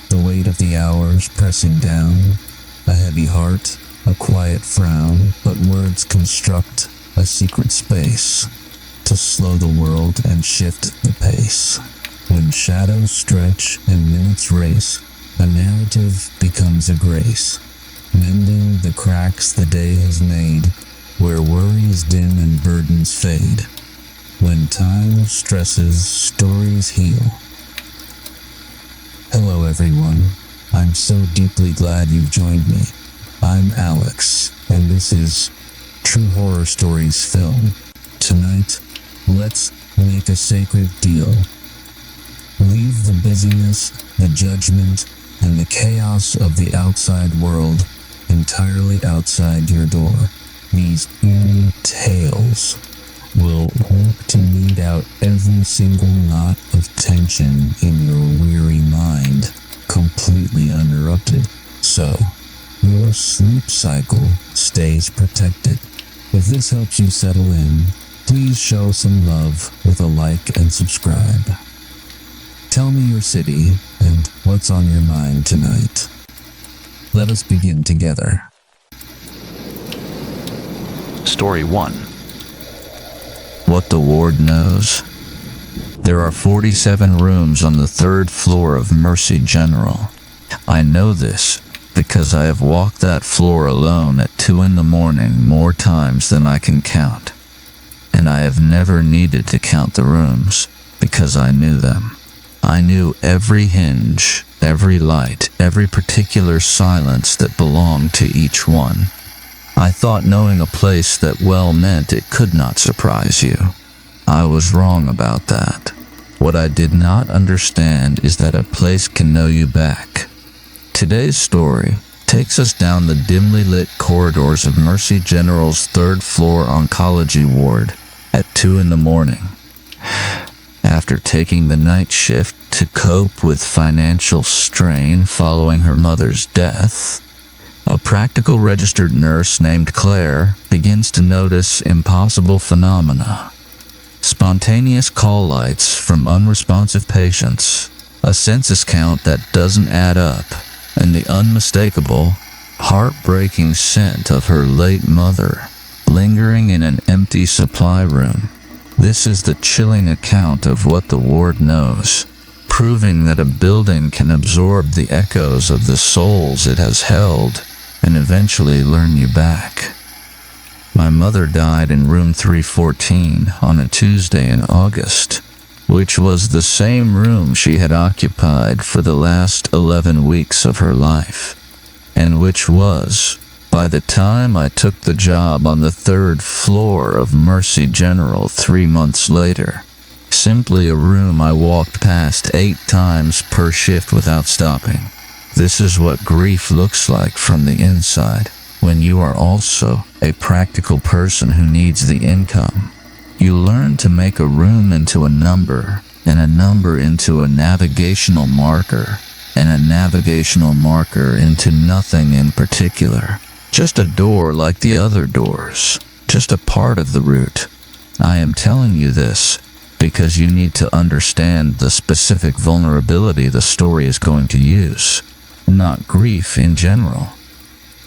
The weight of the hours pressing down, a heavy heart, a quiet frown, but words construct a secret space to slow the world and shift the pace. When shadows stretch and minutes race, a narrative becomes a grace, mending the cracks the day has made, where worries dim and burdens fade. When time stresses, stories heal. Hello everyone, I'm so deeply glad you've joined me. I'm Alex, and this is True Horror Stories Film. Tonight, let's make a sacred deal. Leave the busyness, the judgment, and the chaos of the outside world entirely outside your door. These eerie tales will work to weed out every single knot of tension in your weary mind, completely uninterrupted. So, your sleep cycle stays protected. If this helps you settle in, please show some love with a like and subscribe. Tell me your city and what's on your mind tonight. Let us begin together. Story 1. What the ward knows. There are 47 rooms on the 3rd floor of Mercy General. I know this because I have walked that floor alone at 2 a.m. more times than I can count. And I have never needed to count the rooms because I knew them. I knew every hinge, every light, every particular silence that belonged to each one. I thought knowing a place that well meant it could not surprise you. I was wrong about that. What I did not understand is that a place can know you back. Today's story takes us down the dimly lit corridors of Mercy General's 3rd floor oncology ward at 2 a.m. After taking the night shift to cope with financial strain following her mother's death, a practical registered nurse named Claire begins to notice impossible phenomena. Spontaneous call lights from unresponsive patients, a census count that doesn't add up, and the unmistakable, heartbreaking scent of her late mother lingering in an empty supply room. This is the chilling account of what the ward knows, proving that a building can absorb the echoes of the souls it has held and eventually learn you back. My mother died in room 314 on a Tuesday in August, which was the same room she had occupied for the last 11 weeks of her life, and which was, by the time I took the job on the 3rd floor of Mercy General 3 months later, simply a room I walked past 8 times per shift without stopping. This is what grief looks like from the inside, when you are also a practical person who needs the income. You learn to make a room into a number, and a number into a navigational marker, and a navigational marker into nothing in particular. Just a door like the other doors, just a part of the route. I am telling you this because you need to understand the specific vulnerability the story is going to use, not grief in general.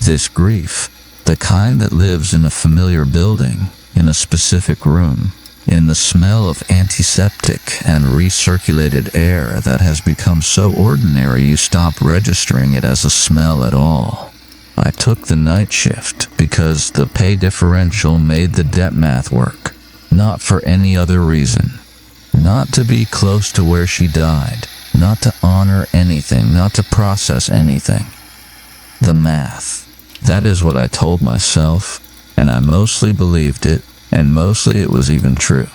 This grief, the kind that lives in a familiar building, in a specific room, in the smell of antiseptic and recirculated air that has become so ordinary you stop registering it as a smell at all. I took the night shift because the pay differential made the debt math work, not for any other reason. Not to be close to where she died, not to honor anything, not to process anything. The math. That is what I told myself, and I mostly believed it, and mostly it was even true.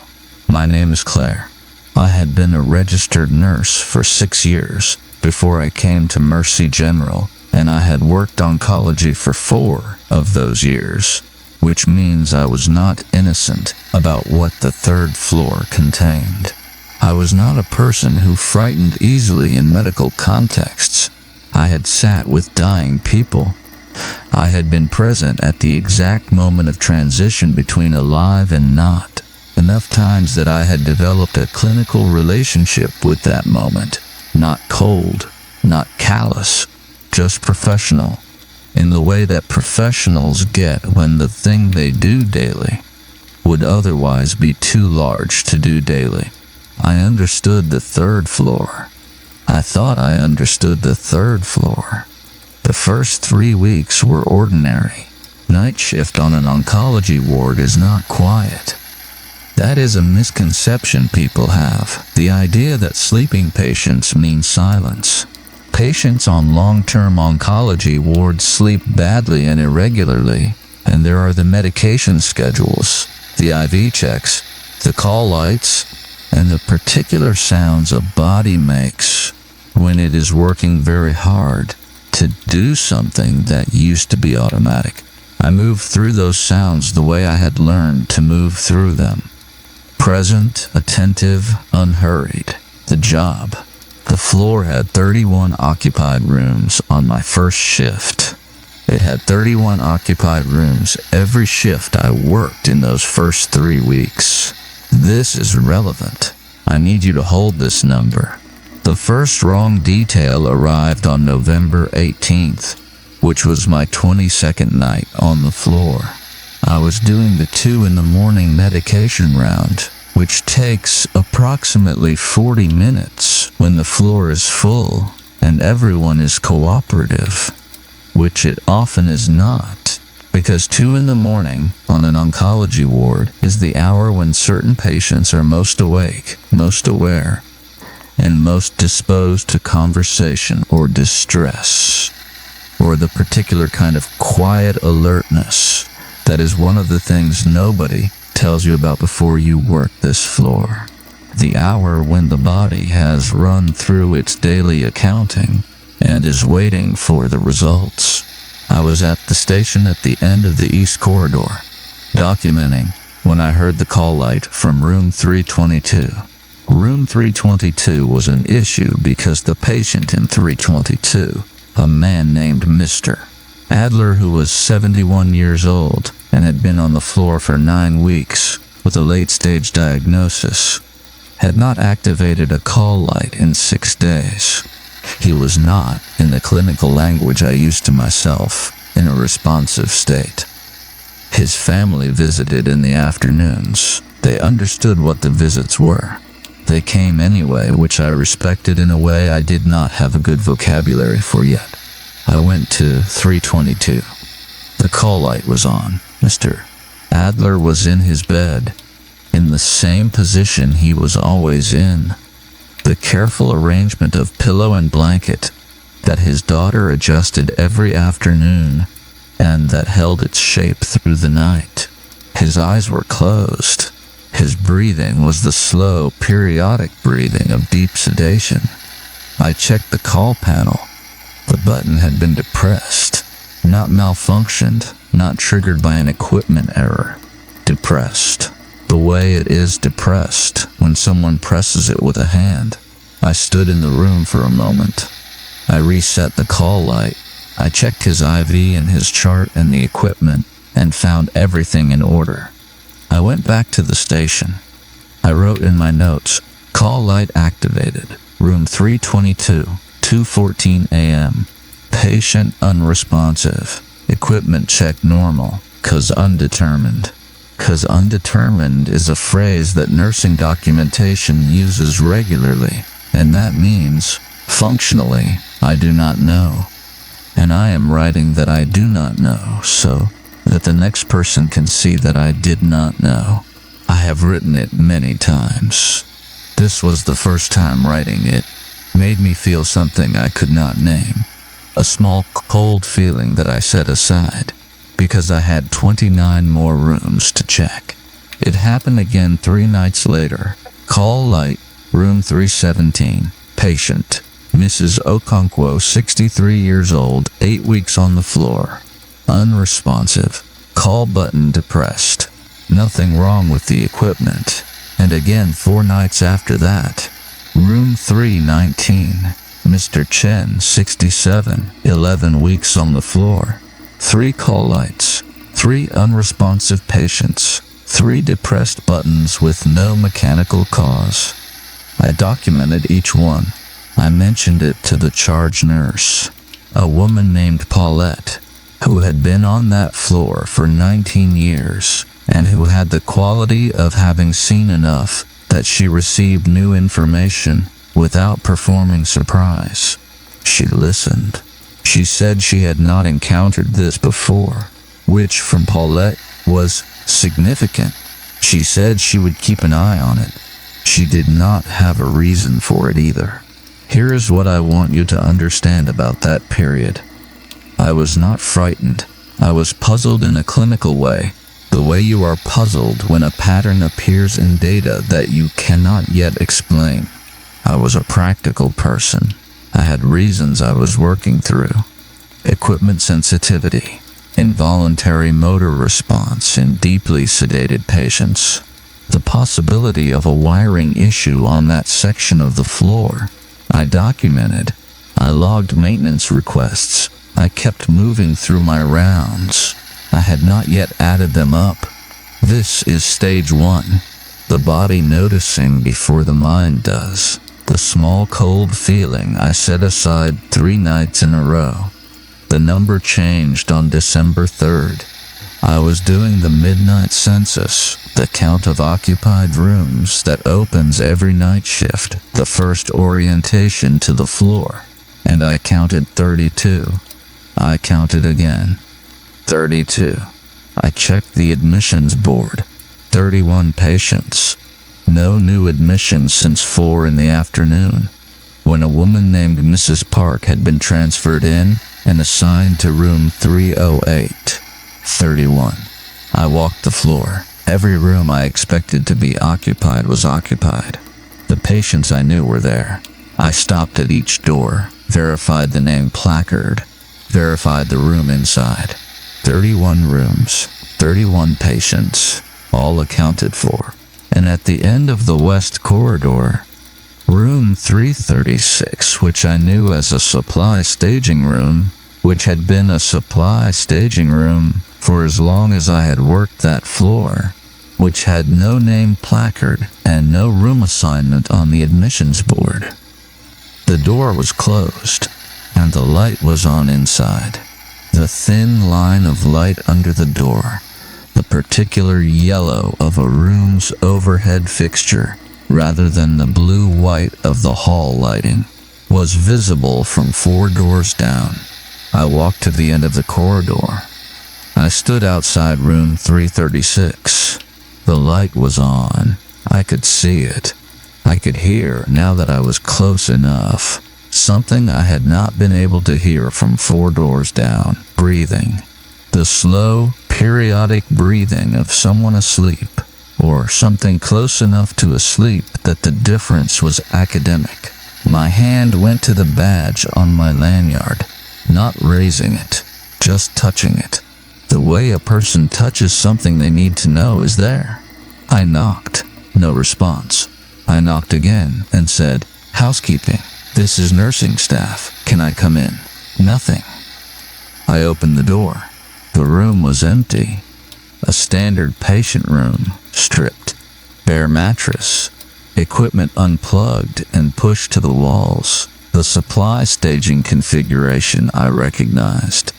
My name is Claire. I had been a registered nurse for 6 years before I came to Mercy General, and I had worked oncology for 4 of those years, which means I was not innocent about what the 3rd floor contained. I was not a person who frightened easily in medical contexts. I had sat with dying people, I had been present at the exact moment of transition between alive and not, enough times that I had developed a clinical relationship with that moment. Not cold, not callous, just professional, in the way that professionals get when the thing they do daily would otherwise be too large to do daily. I understood the third floor. I thought I understood the third floor. The first 3 weeks were ordinary. Night shift on an oncology ward is not quiet. That is a misconception people have, the idea that sleeping patients mean silence. Patients on long-term oncology wards sleep badly and irregularly, and there are the medication schedules, the IV checks, the call lights, and the particular sounds a body makes when it is working very hard to do something that used to be automatic. I moved through those sounds the way I had learned to move through them. Present, attentive, unhurried. The job. The floor had 31 occupied rooms on my first shift. It had 31 occupied rooms every shift I worked in those first 3 weeks. This is relevant. I need you to hold this number. The first wrong detail arrived on November 18th, which was my 22nd night on the floor. I was doing the 2 a.m. medication round, which takes approximately 40 minutes when the floor is full and everyone is cooperative, which it often is not, because 2 a.m. on an oncology ward is the hour when certain patients are most awake, most aware, and most disposed to conversation or distress, or the particular kind of quiet alertness that is one of the things nobody tells you about before you work this floor. The hour when the body has run through its daily accounting and is waiting for the results. I was at the station at the end of the East Corridor, documenting when I heard the call light from room 322. Room 322 was an issue because the patient in 322, a man named Mr. Adler, who was 71 years old and had been on the floor for 9 weeks with a late-stage diagnosis, had not activated a call light in 6 days. He was not, in the clinical language I used to myself, in a responsive state. His family visited in the afternoons. They understood what the visits were. They came anyway, which I respected in a way I did not have a good vocabulary for yet. I went to 322. The call light was on. Mr. Adler was in his bed, in the same position he was always in. The careful arrangement of pillow and blanket that his daughter adjusted every afternoon and that held its shape through the night. His eyes were closed. His breathing was the slow, periodic breathing of deep sedation. I checked the call panel. The button had been depressed, not malfunctioned, not triggered by an equipment error. Depressed. The way it is depressed when someone presses it with a hand. I stood in the room for a moment. I reset the call light. I checked his IV and his chart and the equipment and found everything in order. I went back to the station. I wrote in my notes, call light activated, room 322, 2:14 a.m. Patient unresponsive. Equipment check normal, 'cause undetermined. 'Cause undetermined is a phrase that nursing documentation uses regularly, and that means, functionally, I do not know. And I am writing that I do not know, so that the next person can see that I did not know. I have written it many times. This was the first time writing it. Made me feel something I could not name. A small cold feeling that I set aside, because I had 29 more rooms to check. It happened again 3 nights later. Call light, room 317, patient, Mrs. Okonkwo, 63 years old, 8 weeks on the floor. Unresponsive. Call button depressed. Nothing wrong with the equipment. And again 4 nights after that. Room 319. Mr. Chen, 67, 11 weeks on the floor. 3 call lights, 3 unresponsive patients, 3 depressed buttons with no mechanical cause. I documented each one. I mentioned it to the charge nurse, a woman named Paulette, who had been on that floor for 19 years and who had the quality of having seen enough that she received new information without performing surprise. She listened. She said she had not encountered this before, which from Paulette was significant. She said she would keep an eye on it. She did not have a reason for it either. Here is what I want you to understand about that period. I was not frightened. I was puzzled in a clinical way, the way you are puzzled when a pattern appears in data that you cannot yet explain. I was a practical person. I had reasons I was working through. Equipment sensitivity, involuntary motor response in deeply sedated patients, the possibility of a wiring issue on that section of the floor. I documented. I logged maintenance requests. I kept moving through my rounds. I had not yet added them up. This is stage 1. The body noticing before the mind does. The small cold feeling I set aside 3 nights in a row. The number changed on December 3rd. I was doing the midnight census, the count of occupied rooms that opens every night shift, the first orientation to the floor, and I counted 32. I counted again. 32. I checked the admissions board. 31 patients. No new admissions since 4 in the afternoon, when a woman named Mrs. Park had been transferred in and assigned to room 308. 31. I walked the floor. Every room I expected to be occupied was occupied. The patients I knew were there. I stopped at each door, verified the name placard, verified the room inside. 31 rooms, 31 patients, all accounted for. And at the end of the west corridor, room 336, which I knew as a supply staging room, which had been a supply staging room for as long as I had worked that floor, which had no name placard and no room assignment on the admissions board. The door was closed, and the light was on inside. The thin line of light under the door, the particular yellow of a room's overhead fixture, rather than the blue-white of the hall lighting, was visible from 4 doors down. I walked to the end of the corridor. I stood outside room 336. The light was on. I could see it. I could hear, now that I was close enough, something I had not been able to hear from 4 doors down, breathing. The slow, periodic breathing of someone asleep, or something close enough to asleep that the difference was academic. My hand went to the badge on my lanyard, not raising it, just touching it. The way a person touches something they need to know is there. I knocked. No response. I knocked again and said, "Housekeeping. This is nursing staff. Can I come in?" Nothing. I opened the door. The room was empty. A standard patient room, stripped. Bare mattress. Equipment unplugged and pushed to the walls. The supply staging configuration I recognized.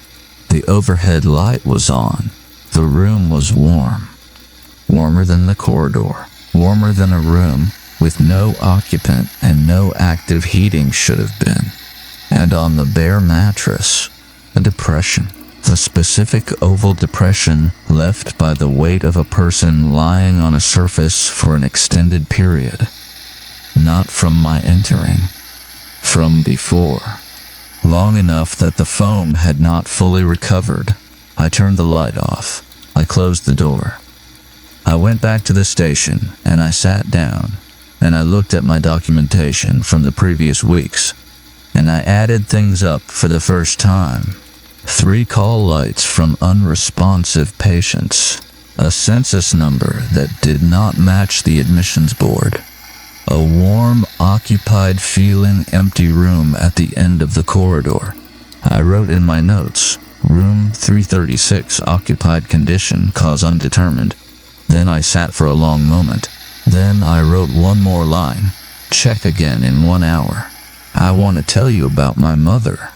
The overhead light was on. The room was warm. Warmer than the corridor. Warmer than a room with no occupant and no active heating should have been. And on the bare mattress, a depression. The specific oval depression left by the weight of a person lying on a surface for an extended period. Not from my entering. From before. Long enough that the foam had not fully recovered. I turned the light off. I closed the door. I went back to the station and I sat down and I looked at my documentation from the previous weeks and I added things up for the first time. 3 call lights from unresponsive patients. A census number that did not match the admissions board. A warm, occupied feeling empty room at the end of the corridor. I wrote in my notes, Room 336, occupied condition, cause undetermined. Then I sat for a long moment. Then I wrote one more line. Check again in 1 hour. I want to tell you about my mother.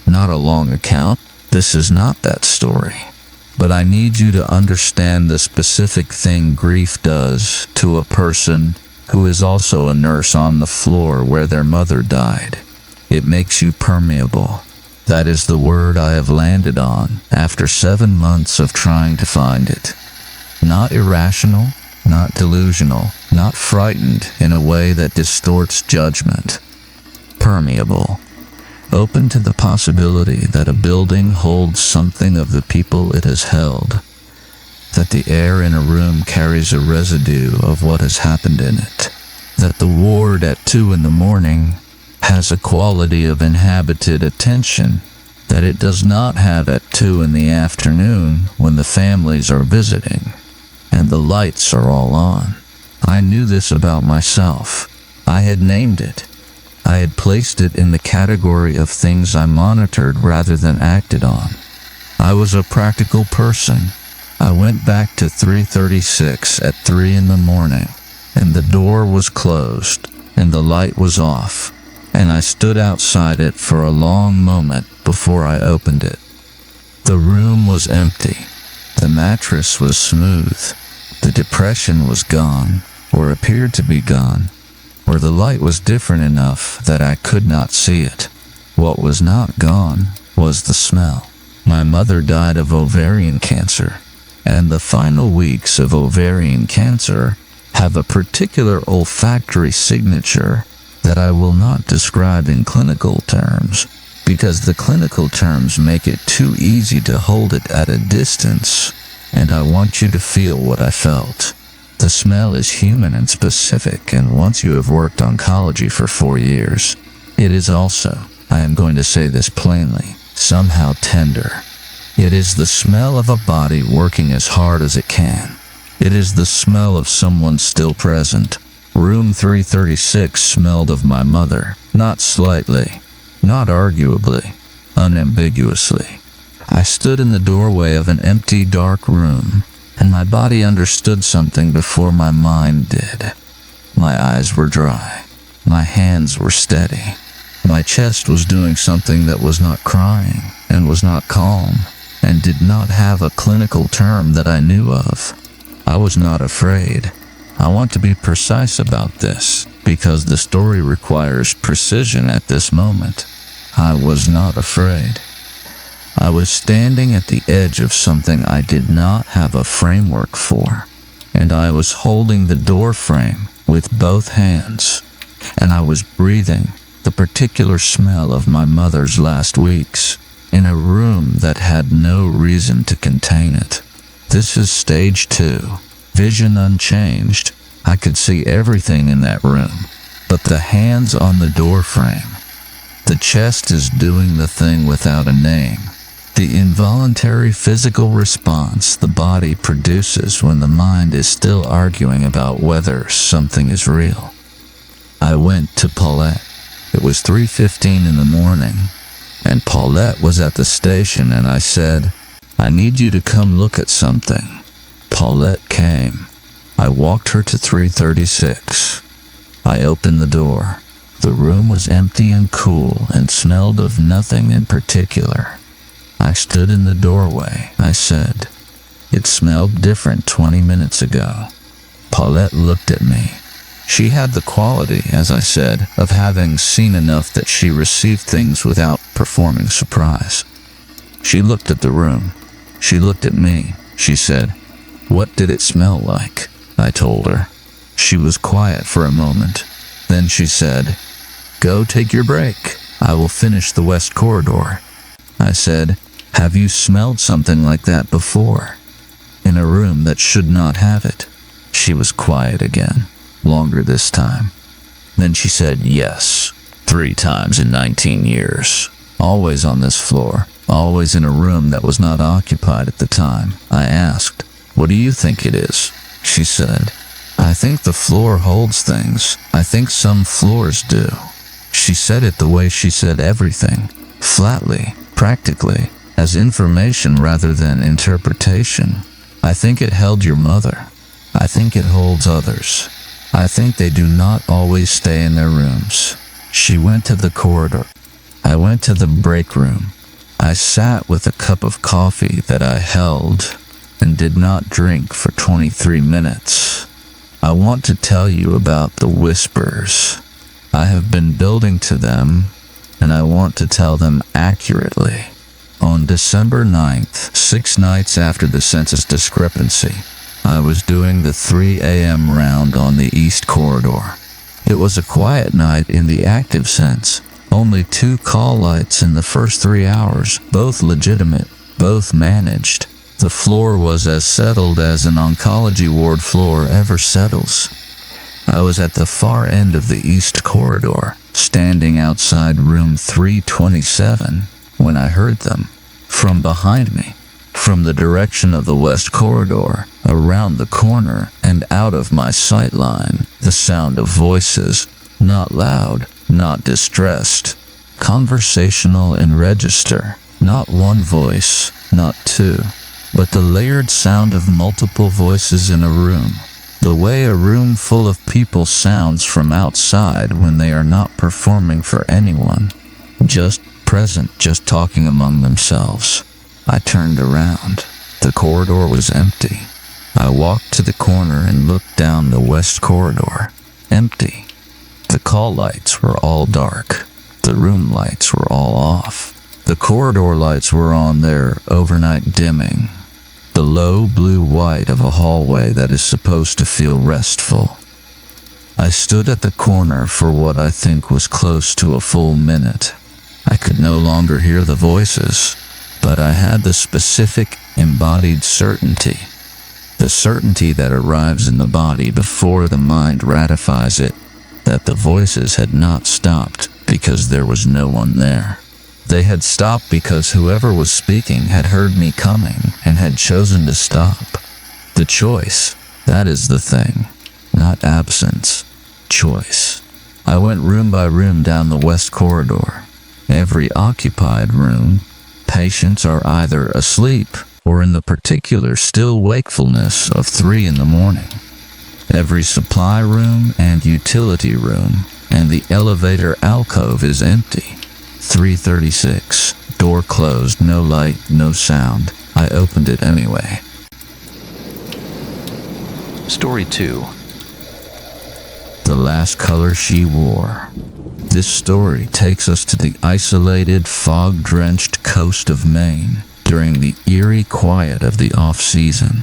Not a long account. This is not that story. But I need you to understand the specific thing grief does to a person who is also a nurse on the floor where their mother died. It makes you permeable. That is the word I have landed on after 7 months of trying to find it. Not irrational, not delusional, not frightened in a way that distorts judgment. Permeable. Open to the possibility that a building holds something of the people it has held. That the air in a room carries a residue of what has happened in it. That the ward at 2 in the morning has a quality of inhabited attention that it does not have at 2 in the afternoon when the families are visiting and the lights are all on. I knew this about myself. I had named it. I had placed it in the category of things I monitored rather than acted on. I was a practical person. I went back to 336 at 3 in the morning, and the door was closed, and the light was off, and I stood outside it for a long moment before I opened it. The room was empty. The mattress was smooth. The depression was gone, or appeared to be gone, or the light was different enough that I could not see it. What was not gone was the smell. My mother died of ovarian cancer, and the final weeks of ovarian cancer have a particular olfactory signature that I will not describe in clinical terms, because the clinical terms make it too easy to hold it at a distance, and I want you to feel what I felt. The smell is human and specific, and once you have worked oncology for 4 years, it is also, I am going to say this plainly, somehow tender. It is the smell of a body working as hard as it can. It is the smell of someone still present. Room 336 smelled of my mother, not slightly, not arguably, unambiguously. I stood in the doorway of an empty, dark room, and my body understood something before my mind did. My eyes were dry. My hands were steady. My chest was doing something that was not crying, and was not calm, and did not have a clinical term that I knew of. I was not afraid. I want to be precise about this, because the story requires precision at this moment. I was not afraid. I was standing at the edge of something I did not have a framework for, and I was holding the door frame with both hands, and I was breathing the particular smell of my mother's last weeks in a room that had no reason to contain it. This is stage 2. Vision unchanged. I could see everything in that room, but the hands on the door frame. The chest is doing the thing without a name. The involuntary physical response the body produces when the mind is still arguing about whether something is real. I went to Paulette. It was 3:15 in the morning, and Paulette was at the station, and I said, "I need you to come look at something." Paulette came. I walked her to 336. I opened the door. The room was empty and cool and smelled of nothing in particular. I stood in the doorway. I said, "It smelled different 20 minutes ago." Paulette looked at me. She had the quality, as I said, of having seen enough that she received things without performing surprise. She looked at the room. She looked at me. She said, "What did it smell like?" I told her. She was quiet for a moment. Then she said, "Go take your break. I will finish the west corridor." I said, "Have you smelled something like that before? In a room that should not have it?" She was quiet again, longer this time. Then she said, "Yes, 3 times in 19 years. Always on this floor, always in a room that was not occupied at the time." I asked, "What do you think it is?" She said, "I think the floor holds things. I think some floors do." She said it the way she said everything, flatly, practically, as information rather than interpretation. I think it held your mother. I think it holds others. I think they do not always stay in their rooms. She went to the corridor. I went to the break room. I sat with a cup of coffee that I held and did not drink for 23 minutes. I want to tell you about the whispers. I have been building to them, and I want to tell them accurately. On December 9th, 6 nights after the census discrepancy, I was doing the 3 a.m. round on the East Corridor. It was a quiet night in the active sense. Only 2 call lights in the first 3 hours, both legitimate, both managed. The floor was as settled as an oncology ward floor ever settles. I was at the far end of the East Corridor, standing outside room 327, when I heard them. From behind me, from the direction of the West Corridor, around the corner and out of my sight line, the sound of voices, not loud, not distressed, conversational in register, not one voice, not 2, but the layered sound of multiple voices in a room. The way a room full of people sounds from outside when they are not performing for anyone. Just present, just talking among themselves. I turned around. The corridor was empty. I walked to the corner and looked down the West Corridor. Empty. The call lights were all dark. The room lights were all off. The corridor lights were on their overnight dimming. The low blue white of a hallway that is supposed to feel restful. I stood at the corner for what I think was close to a full minute. I could no longer hear the voices, but I had the specific, embodied certainty. The certainty that arrives in the body before the mind ratifies it, that the voices had not stopped because there was no one there. They had stopped because whoever was speaking had heard me coming and had chosen to stop. The choice, that is the thing, not absence, choice. I went room by room down the West Corridor. Every occupied room, patients are either asleep or in the particular still wakefulness of 3 in the morning. Every supply room and utility room and the elevator alcove is empty. 3:36. Door closed, no light, no sound. I opened it anyway. Story 2. The last color she wore. This story takes us to the isolated, fog-drenched coast of Maine during the eerie quiet of the off-season.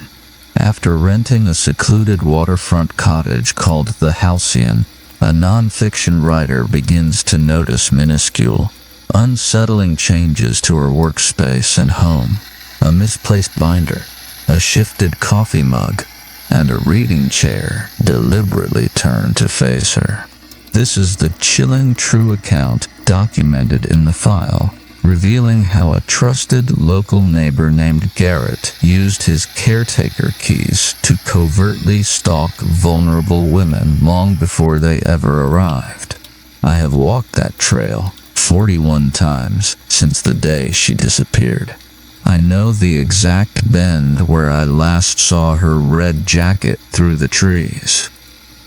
After renting a secluded waterfront cottage called the Halcyon, a non-fiction writer begins to notice minuscule, unsettling changes to her workspace and home. A misplaced binder, a shifted coffee mug, and a reading chair deliberately turned to face her. This is the chilling true account documented in the file, revealing how a trusted local neighbor named Garrett used his caretaker keys to covertly stalk vulnerable women long before they ever arrived. I have walked that trail 41 times since the day she disappeared. I know the exact bend where I last saw her red jacket through the trees.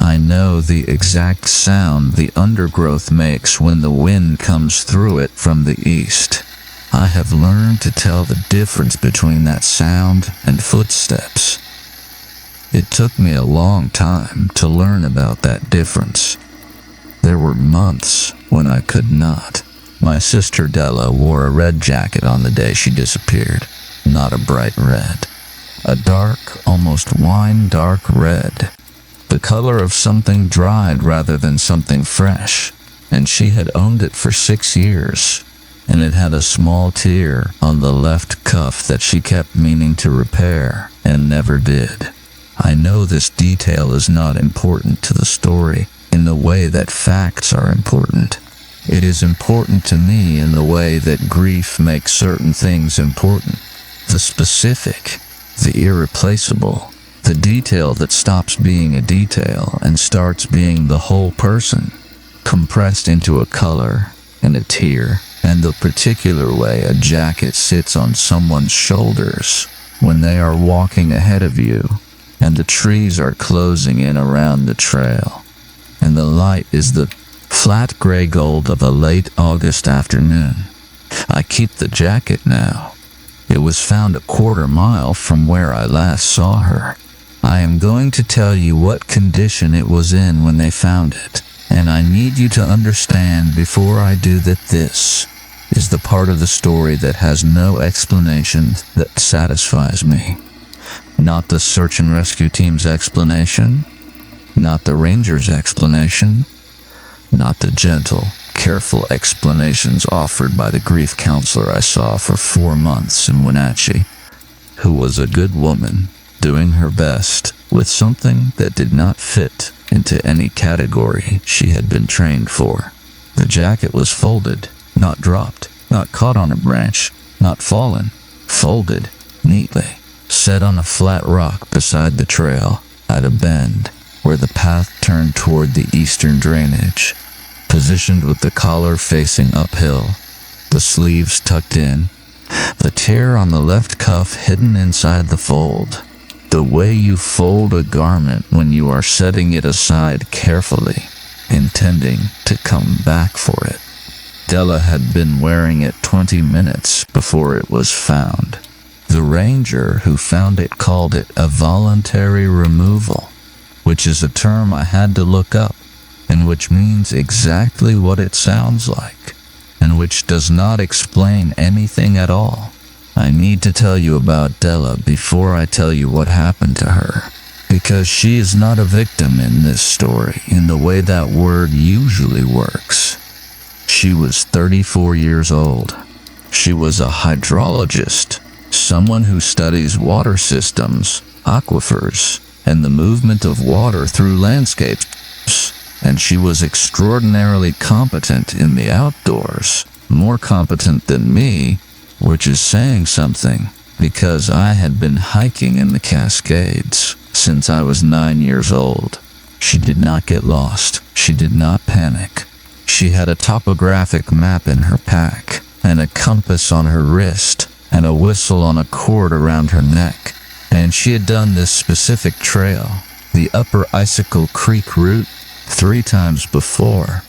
I know the exact sound the undergrowth makes when the wind comes through it from the east. I have learned to tell the difference between that sound and footsteps. It took me a long time to learn about that difference. There were months when I could not. My sister Della wore a red jacket on the day she disappeared, not a bright red. A dark, almost wine-dark red. The color of something dried rather than something fresh, and she had owned it for 6 years, and it had a small tear on the left cuff that she kept meaning to repair and never did. I know this detail is not important to the story in the way that facts are important. It is important to me in the way that grief makes certain things important. The specific, the irreplaceable, the detail that stops being a detail and starts being the whole person, compressed into a color and a tear and the particular way a jacket sits on someone's shoulders when they are walking ahead of you, and the trees are closing in around the trail, and the light is the flat gray gold of a late August afternoon. I keep the jacket now. It was found a quarter mile from where I last saw her. I am going to tell you what condition it was in when they found it, and I need you to understand before I do that this is the part of the story that has no explanation that satisfies me. Not the search and rescue team's explanation, not the ranger's explanation, not the gentle, careful explanations offered by the grief counselor I saw for 4 months in Wenatchee, who was a good woman doing her best with something that did not fit into any category she had been trained for. The jacket was folded, not dropped, not caught on a branch, not fallen, folded neatly, set on a flat rock beside the trail at a bend where the path turned toward the eastern drainage, positioned with the collar facing uphill, the sleeves tucked in, the tear on the left cuff hidden inside the fold. The way you fold a garment when you are setting it aside carefully, intending to come back for it. Della had been wearing it 20 minutes before it was found. The ranger who found it called it a voluntary removal, which is a term I had to look up, and which means exactly what it sounds like, and which does not explain anything at all. I need to tell you about Della before I tell you what happened to her, because she is not a victim in this story in the way that word usually works. She was 34 years old. She was a hydrologist, someone who studies water systems, aquifers, and the movement of water through landscapes, and she was extraordinarily competent in the outdoors, more competent than me, which is saying something, because I had been hiking in the Cascades since I was 9 years old. She did not get lost. She did not panic. She had a topographic map in her pack, and a compass on her wrist, and a whistle on a cord around her neck. And she had done this specific trail, the Upper Icicle Creek route, 3 times before,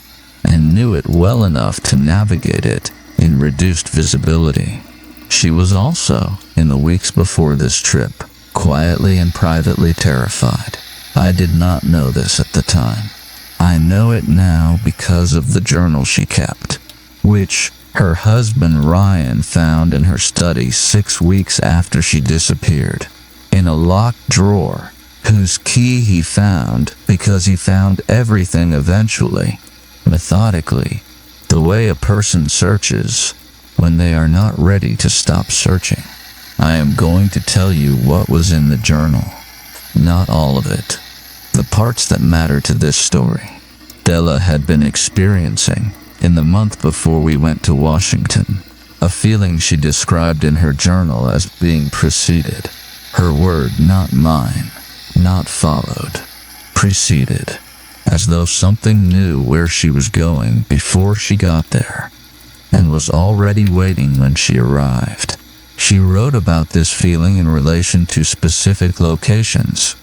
and knew it well enough to navigate it in reduced visibility. She was also, in the weeks before this trip, quietly and privately terrified. I did not know this at the time. I know it now because of the journal she kept, which her husband Ryan found in her study 6 weeks after she disappeared, in a locked drawer, whose key he found because he found everything eventually, methodically, the way a person searches when they are not ready to stop searching. I am going to tell you what was in the journal, not all of it, the parts that matter to this story. Della had been experiencing, in the month before we went to Washington, a feeling she described in her journal as being preceded. Her word, not mine, not followed, preceded, as though something knew where she was going before she got there, and was already waiting when she arrived. She wrote about this feeling in relation to specific locations: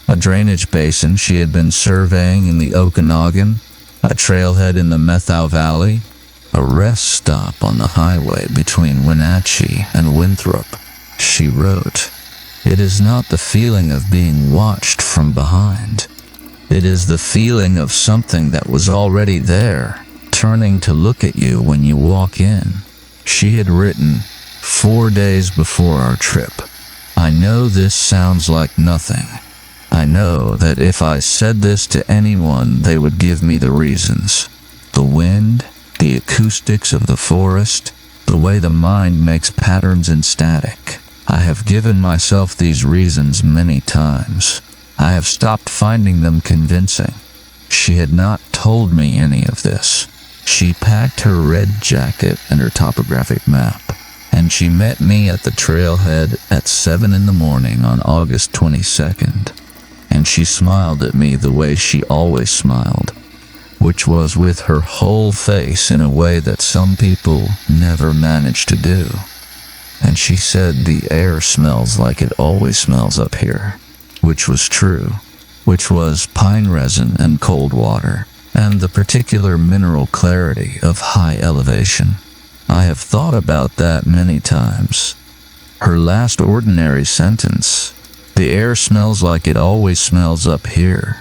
a drainage basin she had been surveying in the Okanagan, a trailhead in the Methow Valley, a rest stop on the highway between Wenatchee and Winthrop. She wrote, "It is not the feeling of being watched from behind. It is the feeling of something that was already there, turning to look at you when you walk in." She had written 4 days before our trip. I know this sounds like nothing. I know that if I said this to anyone, they would give me the reasons. The wind, the acoustics of the forest, the way the mind makes patterns in static. I have given myself these reasons many times. I have stopped finding them convincing. She had not told me any of this. She packed her red jacket and her topographic map, and she met me at the trailhead at 7 in the morning on August 22nd. And she smiled at me the way she always smiled, which was with her whole face in a way that some people never manage to do. And she said the air smells like it always smells up here, which was true, which was pine resin and cold water, and the particular mineral clarity of high elevation. I have thought about that many times. Her last ordinary sentence, the air smells like it always smells up here.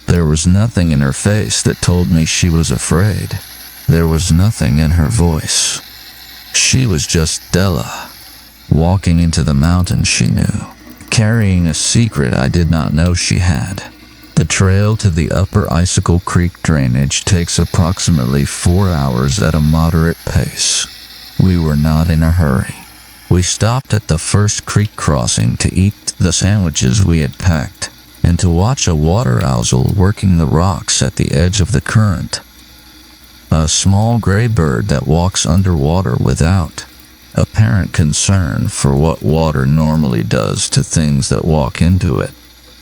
There was nothing in her face that told me she was afraid. There was nothing in her voice. She was just Della, walking into the mountain she knew, carrying a secret I did not know she had. The trail to the upper Icicle Creek drainage takes approximately 4 hours at a moderate pace. We were not in a hurry. We stopped at the first creek crossing to eat the sandwiches we had packed and to watch a water ousel working the rocks at the edge of the current. A small gray bird that walks underwater without apparent concern for what water normally does to things that walk into it.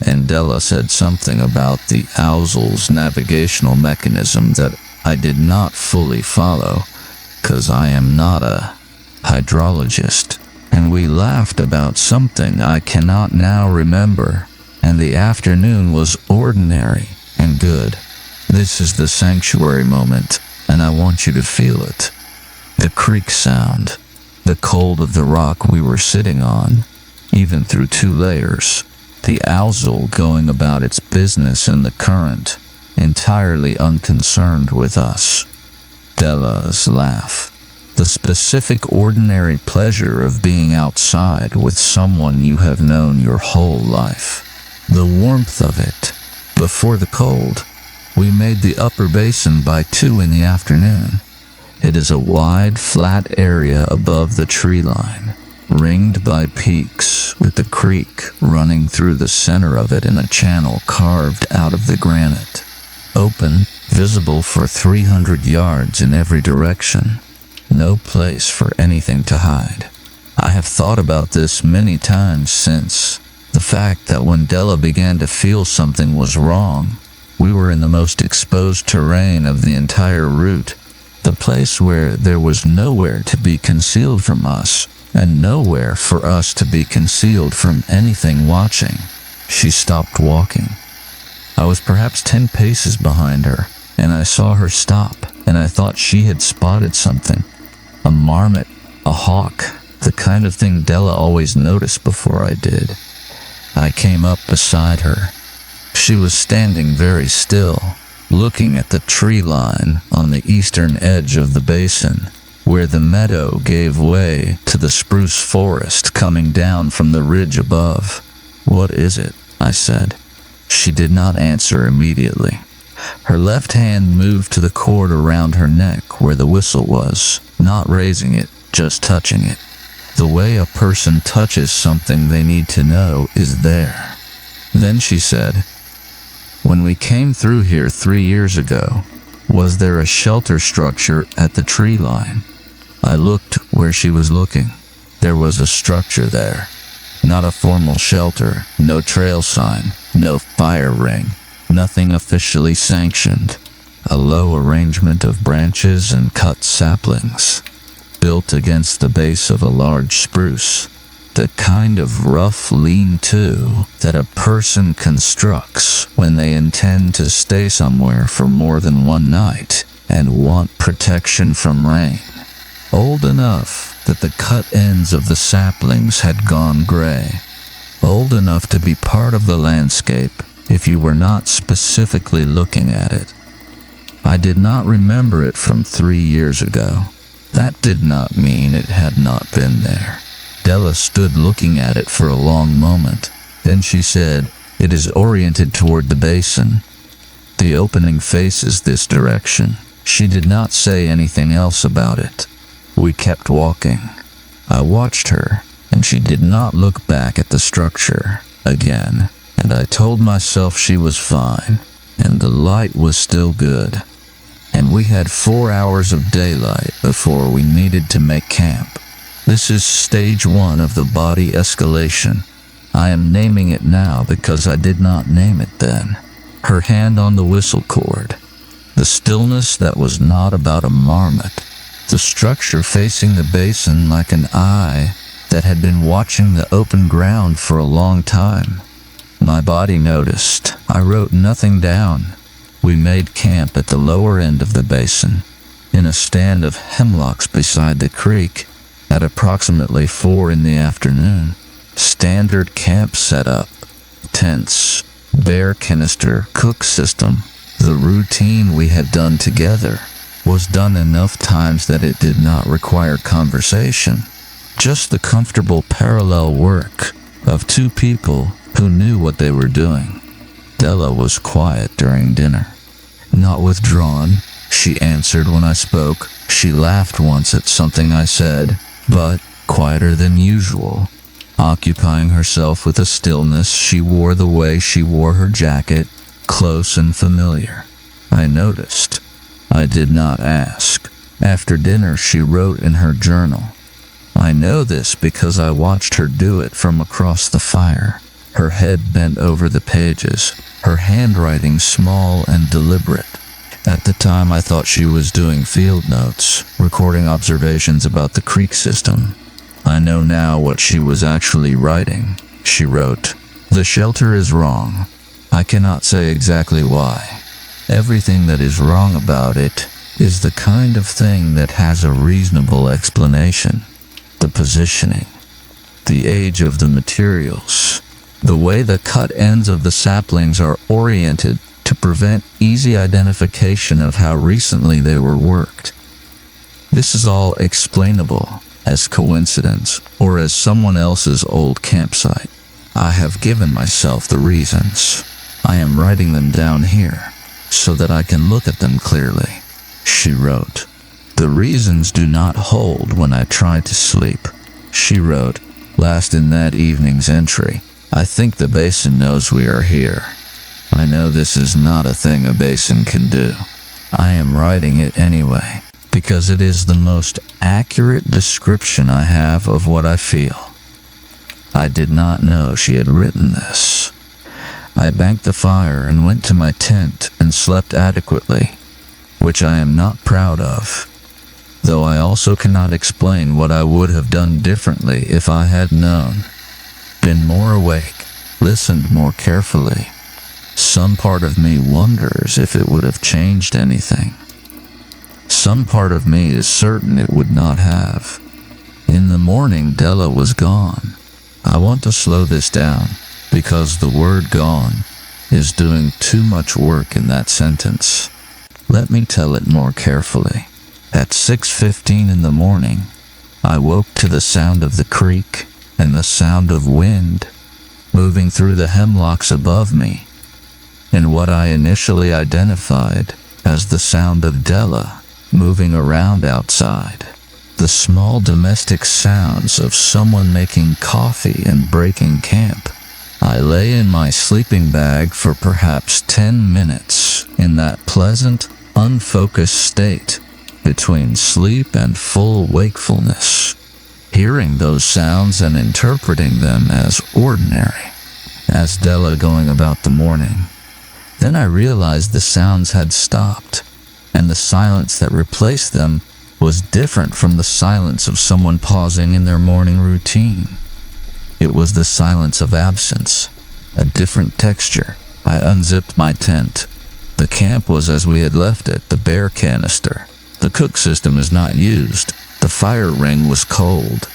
And Della said something about the ousel's navigational mechanism that I did not fully follow, 'cause I am not a hydrologist. And we laughed about something I cannot now remember, and the afternoon was ordinary and good. This is the sanctuary moment, and I want you to feel it. The creek sound, the cold of the rock we were sitting on, even through 2 layers, the ousel going about its business in the current, entirely unconcerned with us. Della's laugh, the specific ordinary pleasure of being outside with someone you have known your whole life. The warmth of it. Before the cold, we made the upper basin by 2 in the afternoon. It is a wide, flat area above the tree line, ringed by peaks, with the creek running through the center of it in a channel carved out of the granite. Open, visible for 300 yards in every direction. No place for anything to hide. I have thought about this many times since. The fact that when Della began to feel something was wrong, we were in the most exposed terrain of the entire route, the place where there was nowhere to be concealed from us, and nowhere for us to be concealed from anything watching. She stopped walking. I was perhaps 10 paces behind her, and I saw her stop, and I thought she had spotted something. A marmot, a hawk, the kind of thing Della always noticed before I did. I came up beside her. She was standing very still, looking at the tree line on the eastern edge of the basin, where the meadow gave way to the spruce forest coming down from the ridge above. "What is it?" I said. She did not answer immediately. Her left hand moved to the cord around her neck where the whistle was, not raising it, just touching it. The way a person touches something they need to know is there. Then she said, "When we came through here 3 years ago, was there a shelter structure at the tree line?" I looked where she was looking. There was a structure there. Not a formal shelter, no trail sign, no fire ring, nothing officially sanctioned. A low arrangement of branches and cut saplings, built against the base of a large spruce. The kind of rough lean-to that a person constructs when they intend to stay somewhere for more than one night and want protection from rain. Old enough that the cut ends of the saplings had gone gray. Old enough to be part of the landscape if you were not specifically looking at it. I did not remember it from 3 years ago. That did not mean it had not been there. Della stood looking at it for a long moment. Then she said, "It is oriented toward the basin. The opening faces this direction." She did not say anything else about it. We kept walking. I watched her, and she did not look back at the structure again, and I told myself she was fine, and the light was still good. And we had 4 hours of daylight before we needed to make camp. This is stage 1 of the body escalation. I am naming it now because I did not name it then. Her hand on the whistle cord. The stillness that was not about a marmot. The structure facing the basin like an eye that had been watching the open ground for a long time. My body noticed. I wrote nothing down. We made camp at the lower end of the basin, in a stand of hemlocks beside the creek, at approximately 4 in the afternoon. Standard camp setup. Tents, bear canister, cook system. The routine we had done together was done enough times that it did not require conversation. Just the comfortable parallel work of two people who knew what they were doing. Della was quiet during dinner. Not withdrawn, she answered when I spoke. She laughed once at something I said, but quieter than usual. Occupying herself with a stillness she wore the way she wore her jacket, close and familiar. I noticed. I did not ask. After dinner she wrote in her journal. I know this because I watched her do it from across the fire. Her head bent over the pages, her handwriting small and deliberate. At the time I thought she was doing field notes, recording observations about the creek system. I know now what she was actually writing. She wrote, "The shelter is wrong. I cannot say exactly why. Everything that is wrong about it is the kind of thing that has a reasonable explanation. The positioning, the age of the materials, the way the cut ends of the saplings are oriented to prevent easy identification of how recently they were worked. This is all explainable as coincidence or as someone else's old campsite. I have given myself the reasons. I am writing them down here so that I can look at them clearly." She wrote, "The reasons do not hold when I try to sleep." She wrote, last in that evening's entry, "I think the basin knows we are here. I know this is not a thing a basin can do. I am writing it anyway, because it is the most accurate description I have of what I feel." I did not know she had written this. I banked the fire and went to my tent and slept adequately, which I am not proud of, though I also cannot explain what I would have done differently if I had known. Been more awake, listened more carefully. Some part of me wonders if it would have changed anything. Some part of me is certain it would not have. In the morning, Della was gone. I want to slow this down, because the word "gone" is doing too much work in that sentence. Let me tell it more carefully. At 6:15 in the morning, I woke to the sound of the creek and the sound of wind moving through the hemlocks above me, and what I initially identified as the sound of Della moving around outside. The small domestic sounds of someone making coffee and breaking camp. I lay in my sleeping bag for perhaps 10 minutes in that pleasant, unfocused state between sleep and full wakefulness, hearing those sounds and interpreting them as ordinary, as Della going about the morning. Then I realized the sounds had stopped, and the silence that replaced them was different from the silence of someone pausing in their morning routine. It was the silence of absence, a different texture. I unzipped my tent. The camp was as we had left it, the bear canister. The cook system is not used. The fire ring was cold.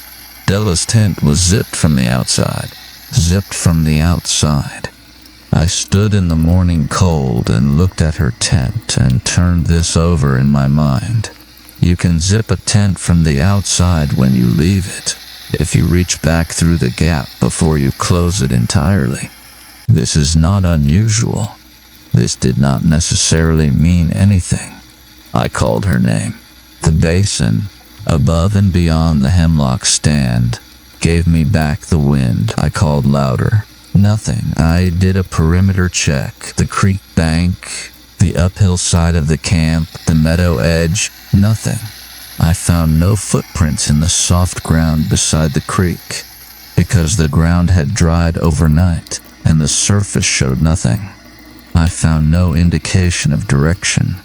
Della's tent was zipped from the outside. Zipped from the outside. I stood in the morning cold and looked at her tent and turned this over in my mind. You can zip a tent from the outside when you leave it, if you reach back through the gap before you close it entirely. This is not unusual. This did not necessarily mean anything. I called her name. The basin, above and beyond the hemlock stand, gave me back the wind. I called louder. Nothing. I did a perimeter check. The creek bank, the uphill side of the camp, the meadow edge. Nothing. I found no footprints in the soft ground beside the creek, because the ground had dried overnight and the surface showed nothing. I found no indication of direction.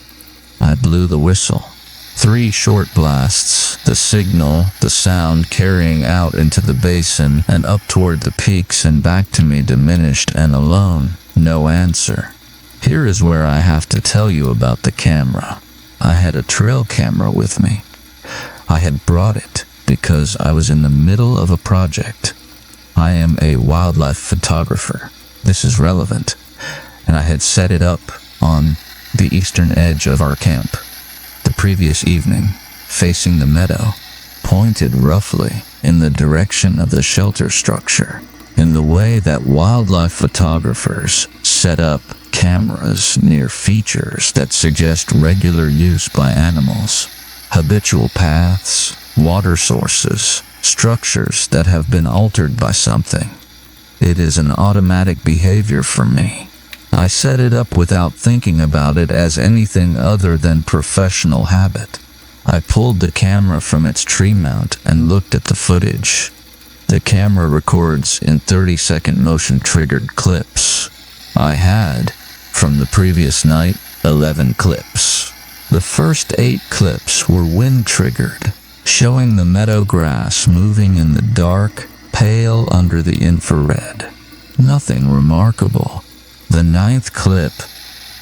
I blew the whistle. 3 short blasts, the signal, the sound carrying out into the basin and up toward the peaks and back to me diminished and alone, no answer. Here is where I have to tell you about the camera. I had a trail camera with me. I had brought it because I was in the middle of a project. I am a wildlife photographer. This is relevant. And I had set it up on the eastern edge of our camp. The previous evening, facing the meadow, pointed roughly in the direction of the shelter structure, in the way that wildlife photographers set up cameras near features that suggest regular use by animals, habitual paths, water sources, structures that have been altered by something. It is an automatic behavior for me. I set it up without thinking about it as anything other than professional habit. I pulled the camera from its tree mount and looked at the footage. The camera records in 30-second motion-triggered clips. I had, from the previous night, 11 clips. The first 8 clips were wind-triggered, showing the meadow grass moving in the dark, pale under the infrared. Nothing remarkable. The 9th clip,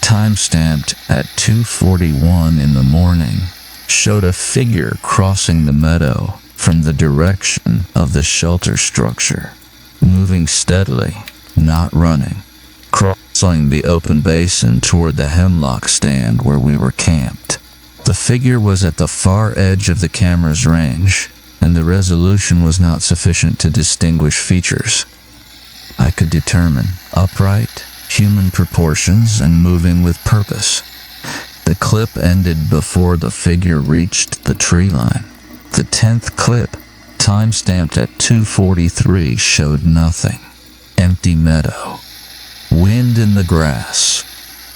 time-stamped at 2:41 in the morning, showed a figure crossing the meadow from the direction of the shelter structure, moving steadily, not running, crossing the open basin toward the hemlock stand where we were camped. The figure was at the far edge of the camera's range, and the resolution was not sufficient to distinguish features. I could determine upright, human proportions and moving with purpose. The clip ended before the figure reached the tree line. The 10th clip, time-stamped at 2:43, showed nothing. Empty meadow. Wind in the grass.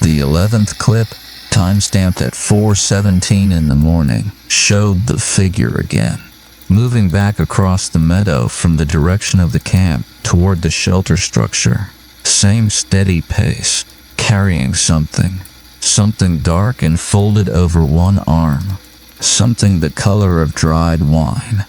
The 11th clip, time-stamped at 4:17 in the morning, showed the figure again, moving back across the meadow from the direction of the camp toward the shelter structure. Same steady pace, carrying something dark and folded over one arm, something the color of dried wine.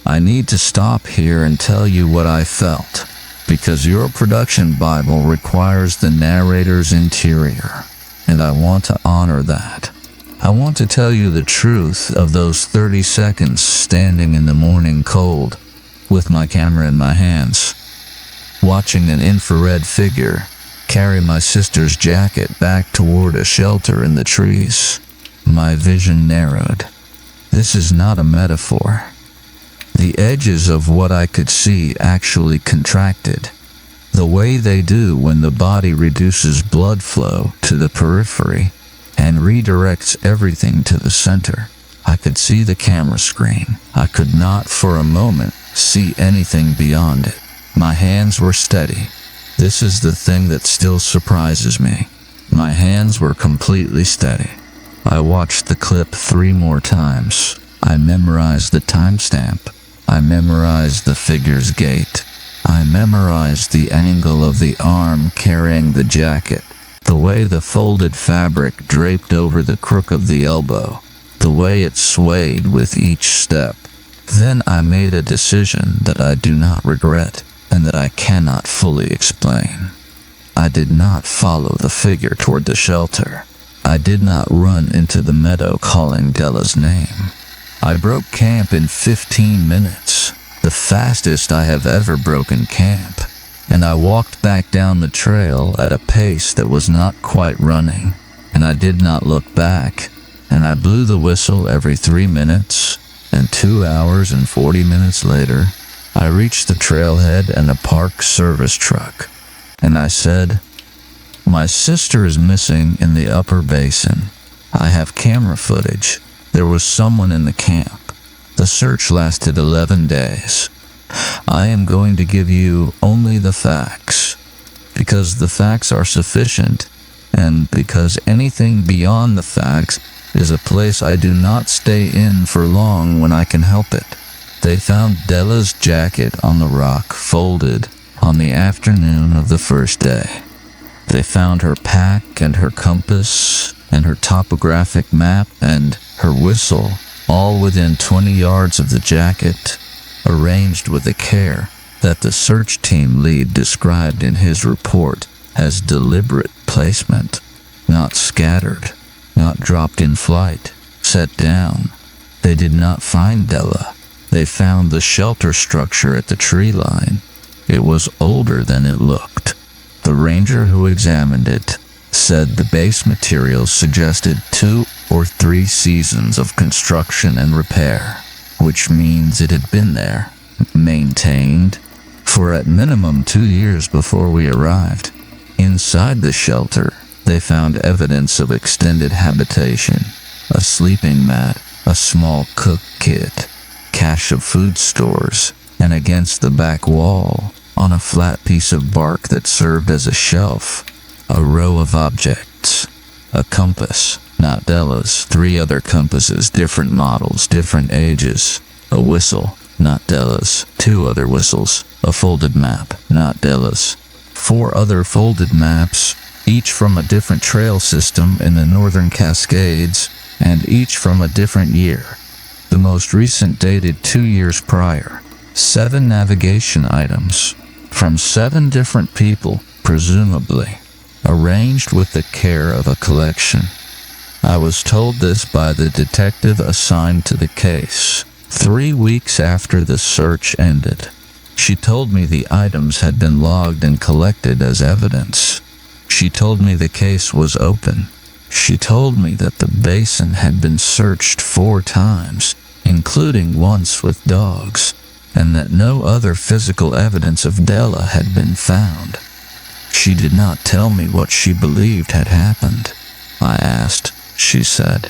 I need to stop here and tell you what I felt, because your production Bible requires the narrator's interior, and I want to honor that. I want to tell you the truth of those 30 seconds standing in the morning cold, with my camera in my hands, watching an infrared figure carry my sister's jacket back toward a shelter in the trees. My vision narrowed. This is not a metaphor. The edges of what I could see actually contracted, the way they do when the body reduces blood flow to the periphery and redirects everything to the center. I could see the camera screen. I could not for a moment see anything beyond it. My hands were steady. This is the thing that still surprises me. My hands were completely steady. I watched the clip 3 more times. I memorized the timestamp. I memorized the figure's gait. I memorized the angle of the arm carrying the jacket, the way the folded fabric draped over the crook of the elbow, the way it swayed with each step. Then I made a decision that I do not regret and that I cannot fully explain. I did not follow the figure toward the shelter. I did not run into the meadow calling Della's name. I broke camp in 15 minutes, the fastest I have ever broken camp, and I walked back down the trail at a pace that was not quite running, and I did not look back, and I blew the whistle every 3 minutes, and 2 hours and 40 minutes later, I reached the trailhead and a park service truck, and I said, "My sister is missing in the upper basin. I have camera footage. There was someone in the camp. The search lasted 11 days. I am going to give you only the facts, because the facts are sufficient, and because anything beyond the facts is a place I do not stay in for long when I can help it." They found Della's jacket on the rock folded on the afternoon of the first day. They found her pack and her compass and her topographic map and her whistle, all within 20 yards of the jacket, arranged with a care that the search team lead described in his report as deliberate placement, not scattered, not dropped in flight, set down. They did not find Della. They found the shelter structure at the tree line. It was older than it looked. The ranger who examined it said the base materials suggested 2 or 3 seasons of construction and repair, which means it had been there, maintained, for at minimum 2 years before we arrived. Inside the shelter, they found evidence of extended habitation, a sleeping mat, a small cook kit, cache of food stores, and against the back wall, on a flat piece of bark that served as a shelf, a row of objects, a compass, not Della's, 3 other compasses, different models, different ages, a whistle, not Della's, 2 other whistles, a folded map, not Della's, 4 other folded maps, each from a different trail system in the Northern Cascades, and each from a different year. The most recent dated 2 years prior. 7 navigation items, from 7 different people, presumably, arranged with the care of a collection. I was told this by the detective assigned to the case, 3 weeks after the search ended. She told me the items had been logged and collected as evidence. She told me the case was open. She told me that the basin had been searched 4 times, including once with dogs, and that no other physical evidence of Della had been found. She did not tell me what she believed had happened. I asked. She said,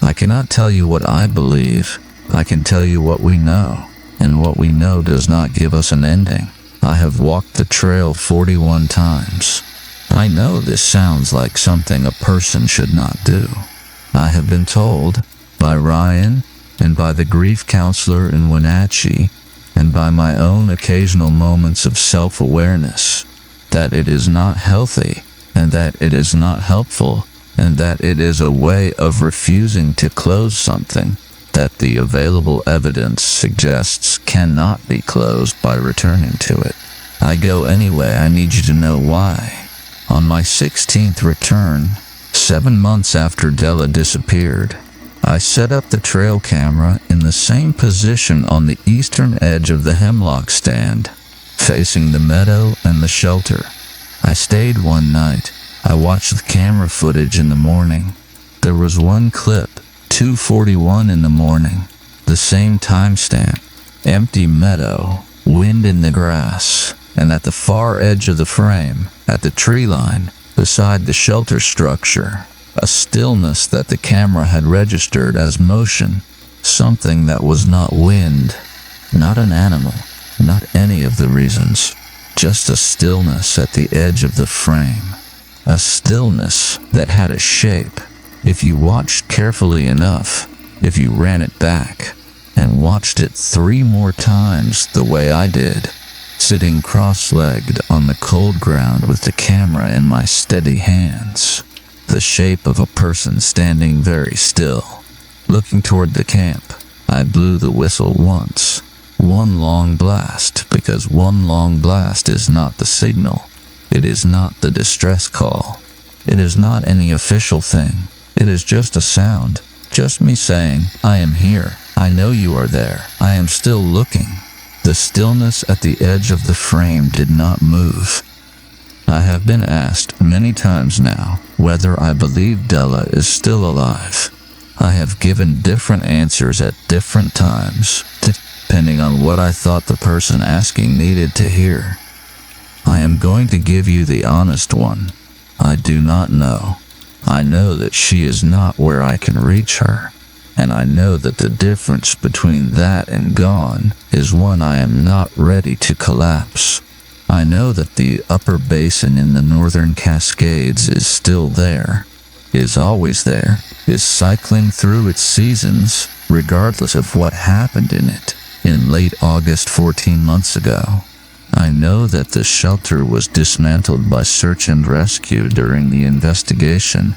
"I cannot tell you what I believe. I can tell you what we know, and what we know does not give us an ending. I have walked the trail 41 times. I know this sounds like something a person should not do. I have been told, by Ryan, and by the grief counselor in Wenatchee, and by my own occasional moments of self-awareness, that it is not healthy, and that it is not helpful, and that it is a way of refusing to close something that the available evidence suggests cannot be closed by returning to it. I go anyway. I need you to know why. On my 16th return, 7 months after Della disappeared, I set up the trail camera in the same position on the eastern edge of the hemlock stand, facing the meadow and the shelter. I stayed one night. I watched the camera footage in the morning. There was one clip, 2:41 in the morning, the same timestamp, empty meadow, wind in the grass, and at the far edge of the frame, at the tree line, beside the shelter structure, a stillness that the camera had registered as motion, something that was not wind, not an animal, not any of the reasons, just a stillness at the edge of the frame, a stillness that had a shape. If you watched carefully enough, if you ran it back, and watched it 3 more times the way I did, sitting cross-legged on the cold ground with the camera in my steady hands, the shape of a person standing very still, looking toward the camp. I blew the whistle once, one long blast, because one long blast is not the signal. It is not the distress call. It is not any official thing. It is just a sound, just me saying, I am here. I know you are there. I am still looking. The stillness at the edge of the frame did not move. I have been asked many times now whether I believe Della is still alive. I have given different answers at different times, depending on what I thought the person asking needed to hear. I am going to give you the honest one. I do not know. I know that she is not where I can reach her, and I know that the difference between that and gone is one I am not ready to collapse. I know that the upper basin in the Northern Cascades is still there, is always there, is cycling through its seasons, regardless of what happened in it in late August 14 months ago. I know that the shelter was dismantled by search and rescue during the investigation,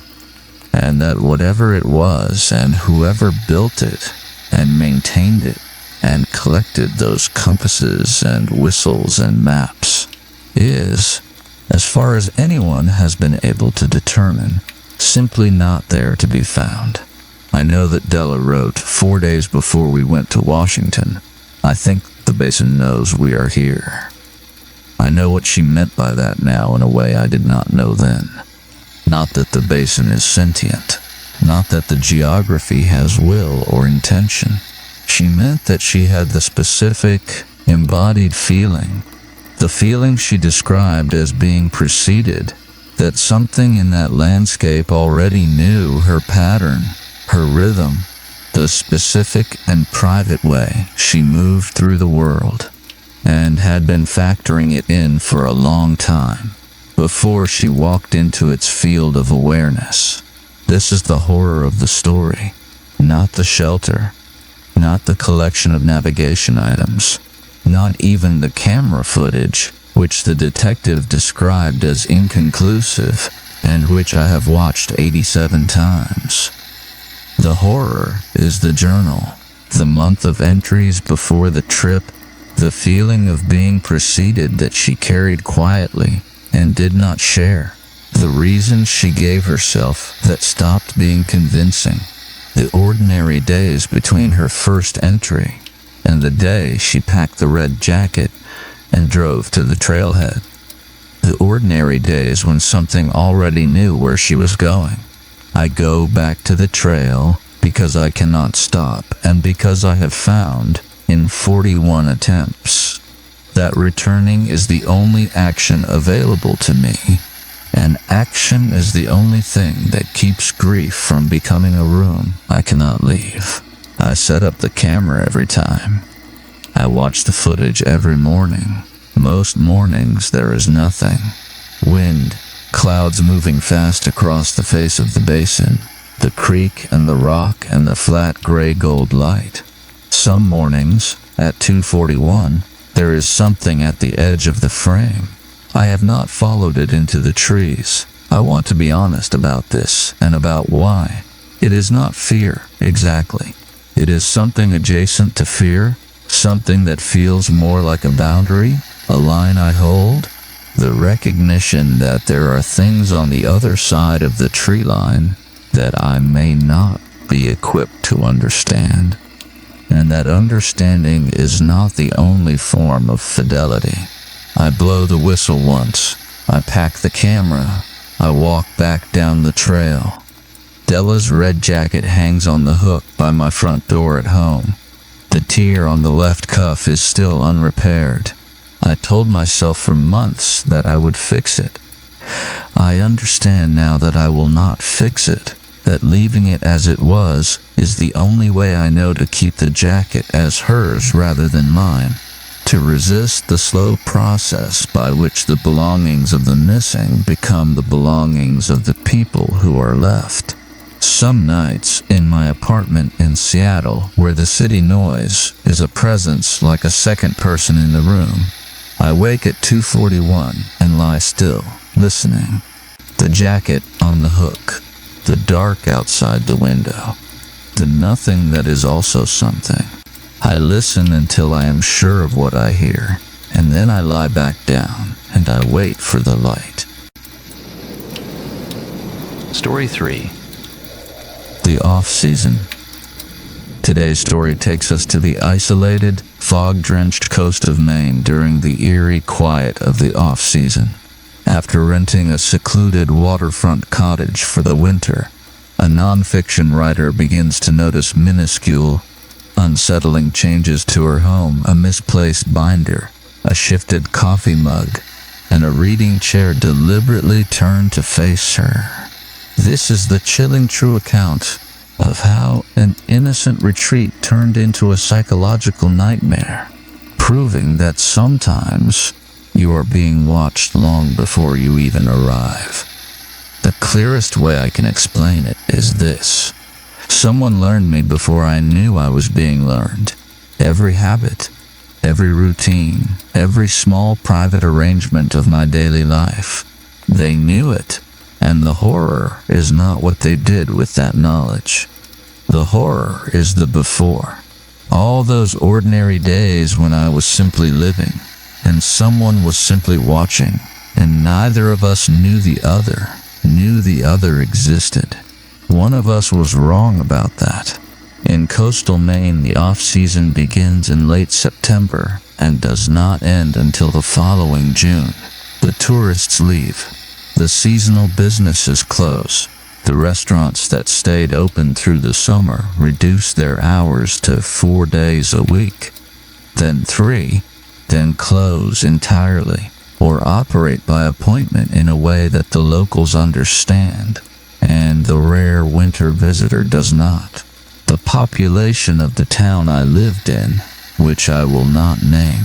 and that whatever it was and whoever built it and maintained it and collected those compasses and whistles and maps is, as far as anyone has been able to determine, simply not there to be found. I know that Della wrote 4 days before we went to Washington, "I think the basin knows we are here." I know what she meant by that now in a way I did not know then. Not that the basin is sentient, not that the geography has will or intention. She meant that she had the specific, embodied feeling, the feeling she described as being preceded, that something in that landscape already knew her pattern, her rhythm, the specific and private way she moved through the world, and had been factoring it in for a long time, before she walked into its field of awareness. This is the horror of the story, not the shelter, not the collection of navigation items, not even the camera footage, which the detective described as inconclusive, and which I have watched 87 times. The horror is the journal, the month of entries before the trip, the feeling of being preceded that she carried quietly and did not share, the reason she gave herself that stopped being convincing, the ordinary days between her first entry and the day she packed the red jacket and drove to the trailhead. The ordinary days when something already knew where she was going. I go back to the trail because I cannot stop and because I have found, in 41 attempts, that returning is the only action available to me, and action is the only thing that keeps grief from becoming a room I cannot leave. I set up the camera every time. I watch the footage every morning. Most mornings there is nothing. Wind, clouds moving fast across the face of the basin, the creek and the rock and the flat gray gold light. Some mornings, at 2:41, there is something at the edge of the frame. I have not followed it into the trees. I want to be honest about this and about why. It is not fear, exactly. It is something adjacent to fear, something that feels more like a boundary, a line I hold. The recognition that there are things on the other side of the tree line that I may not be equipped to understand. And that understanding is not the only form of fidelity. I blow the whistle once. I pack the camera. I walk back down the trail. Della's red jacket hangs on the hook by my front door at home. The tear on the left cuff is still unrepaired. I told myself for months that I would fix it. I understand now that I will not fix it, that leaving it as it was is the only way I know to keep the jacket as hers rather than mine, to resist the slow process by which the belongings of the missing become the belongings of the people who are left. Some nights in my apartment in Seattle, where the city noise is a presence like a second person in the room, I wake at 2:41 and lie still, listening. The jacket on the hook, the dark outside the window, the nothing that is also something. I listen until I am sure of what I hear, and then I lie back down and I wait for the light. Story 3. The off-season. Today's story takes us to the isolated, fog-drenched coast of Maine during the eerie quiet of the off-season. After renting a secluded waterfront cottage for the winter, a non-fiction writer begins to notice minuscule, unsettling changes to her home: a misplaced binder, a shifted coffee mug, and a reading chair deliberately turned to face her. This is the chilling true account of how an innocent retreat turned into a psychological nightmare, proving that sometimes you are being watched long before you even arrive. The clearest way I can explain it is this. Someone learned me before I knew I was being learned. Every habit, every routine, every small private arrangement of my daily life. They knew it, And the horror is not what they did with that knowledge. The horror is the before. All those ordinary days when I was simply living, and someone was simply watching, and neither of us knew the other existed. One of us was wrong about that. In coastal Maine, the off-season begins in late September and does not end until the following June. The tourists leave. The seasonal businesses close. The restaurants that stayed open through the summer reduce their hours to 4 days a week, then 3, then close entirely, or operate by appointment in a way that the locals understand, and the rare winter visitor does not. The population of the town I lived in, which I will not name,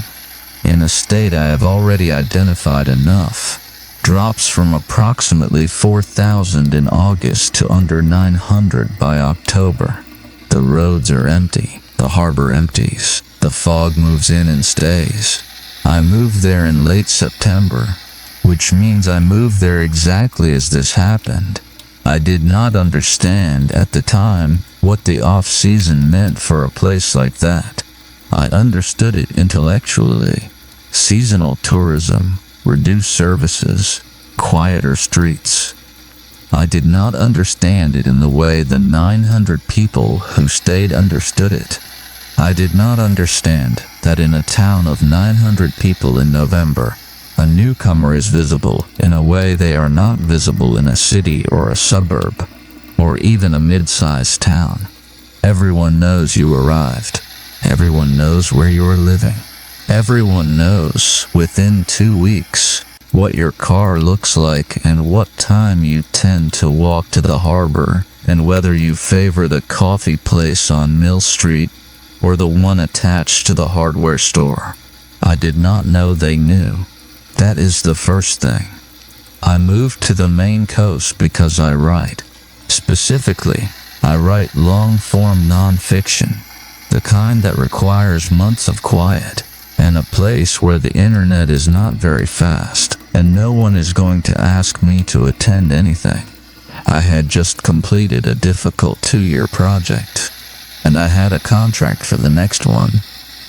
in a state I have already identified enough, drops from approximately 4,000 in August to under 900 by October. The roads are empty, the harbor empties, the fog moves in and stays. I moved there in late September, which means I moved there exactly as this happened. I did not understand at the time what the off-season meant for a place like that. I understood it intellectually. Seasonal tourism, reduced services, quieter streets. I did not understand it in the way the 900 people who stayed understood it. I did not understand that in a town of 900 people in November, a newcomer is visible in a way they are not visible in a city or a suburb, or even a mid-sized town. Everyone knows you arrived. Everyone knows where you are living. Everyone knows, within 2 weeks, what your car looks like and what time you tend to walk to the harbor, and whether you favor the coffee place on Mill Street or the one attached to the hardware store. I did not know they knew. That is the first thing. I moved to the Maine coast because I write. Specifically, I write long-form nonfiction, the kind that requires months of quiet, and a place where the internet is not very fast, and no one is going to ask me to attend anything. I had just completed a difficult 2-year project, and I had a contract for the next one,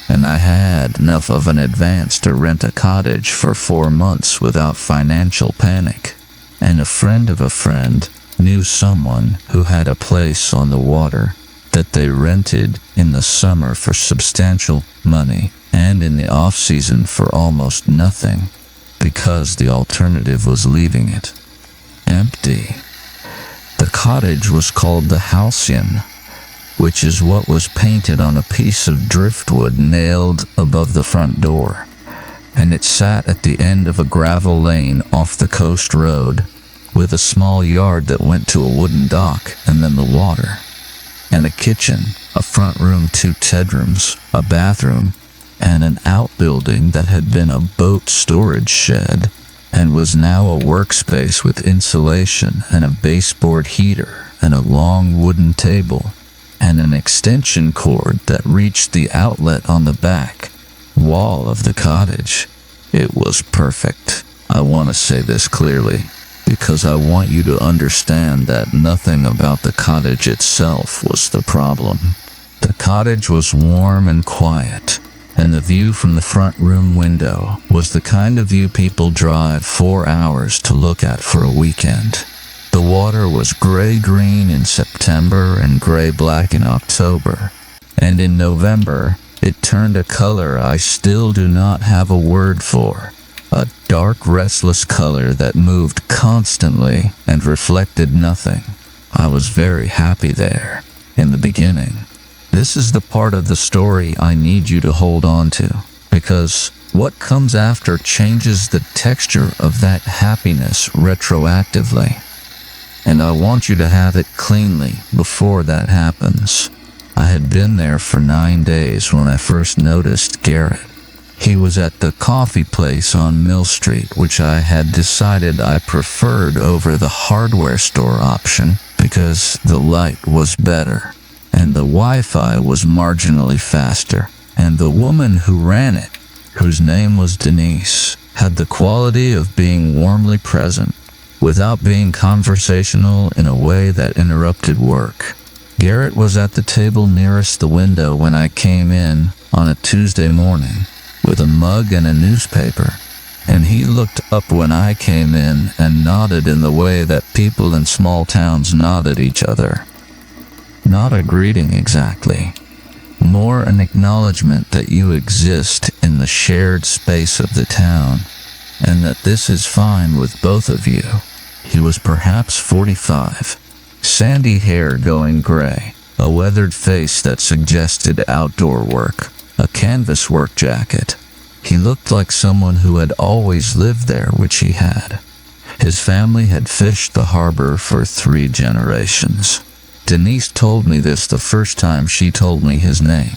and I had enough of an advance to rent a cottage for 4 months without financial panic, and a friend of a friend knew someone who had a place on the water that they rented in the summer for substantial money and in the off-season for almost nothing, because the alternative was leaving it empty. The cottage was called the Halcyon, which is what was painted on a piece of driftwood nailed above the front door, and it sat at the end of a gravel lane off the coast road, with a small yard that went to a wooden dock and then the water, and a kitchen, a front room, 2 bedrooms, a bathroom, and an outbuilding that had been a boat storage shed and was now a workspace with insulation and a baseboard heater and a long wooden table and an extension cord that reached the outlet on the back wall of the cottage. It was perfect. I want to say this clearly, because I want you to understand that nothing about the cottage itself was the problem. The cottage was warm and quiet, and the view from the front room window was the kind of view people drive 4 hours to look at for a weekend. The water was gray-green in September and gray-black in October, and in November it turned a color I still do not have a word for. A dark, restless color that moved constantly and reflected nothing. I was very happy there, in the beginning. This is the part of the story I need you to hold on to, because what comes after changes the texture of that happiness retroactively. And I want you to have it cleanly before that happens. I had been there for 9 days when I first noticed Garrett. He was at the coffee place on Mill Street, which I had decided I preferred over the hardware store option because the light was better, and the Wi-Fi was marginally faster, and the woman who ran it, whose name was Denise, had the quality of being warmly present. without being conversational in a way that interrupted work. Garrett was at the table nearest the window when I came in on a Tuesday morning with a mug and a newspaper, and he looked up when I came in and nodded in the way that people in small towns nod at each other. Not a greeting exactly, more an acknowledgement that you exist in the shared space of the town, and that this is fine with both of you. He was perhaps 45. Sandy hair going gray, a weathered face that suggested outdoor work, a canvas work jacket. He looked like someone who had always lived there, which he had. His family had fished the harbor for 3 generations. Denise told me this the first time she told me his name,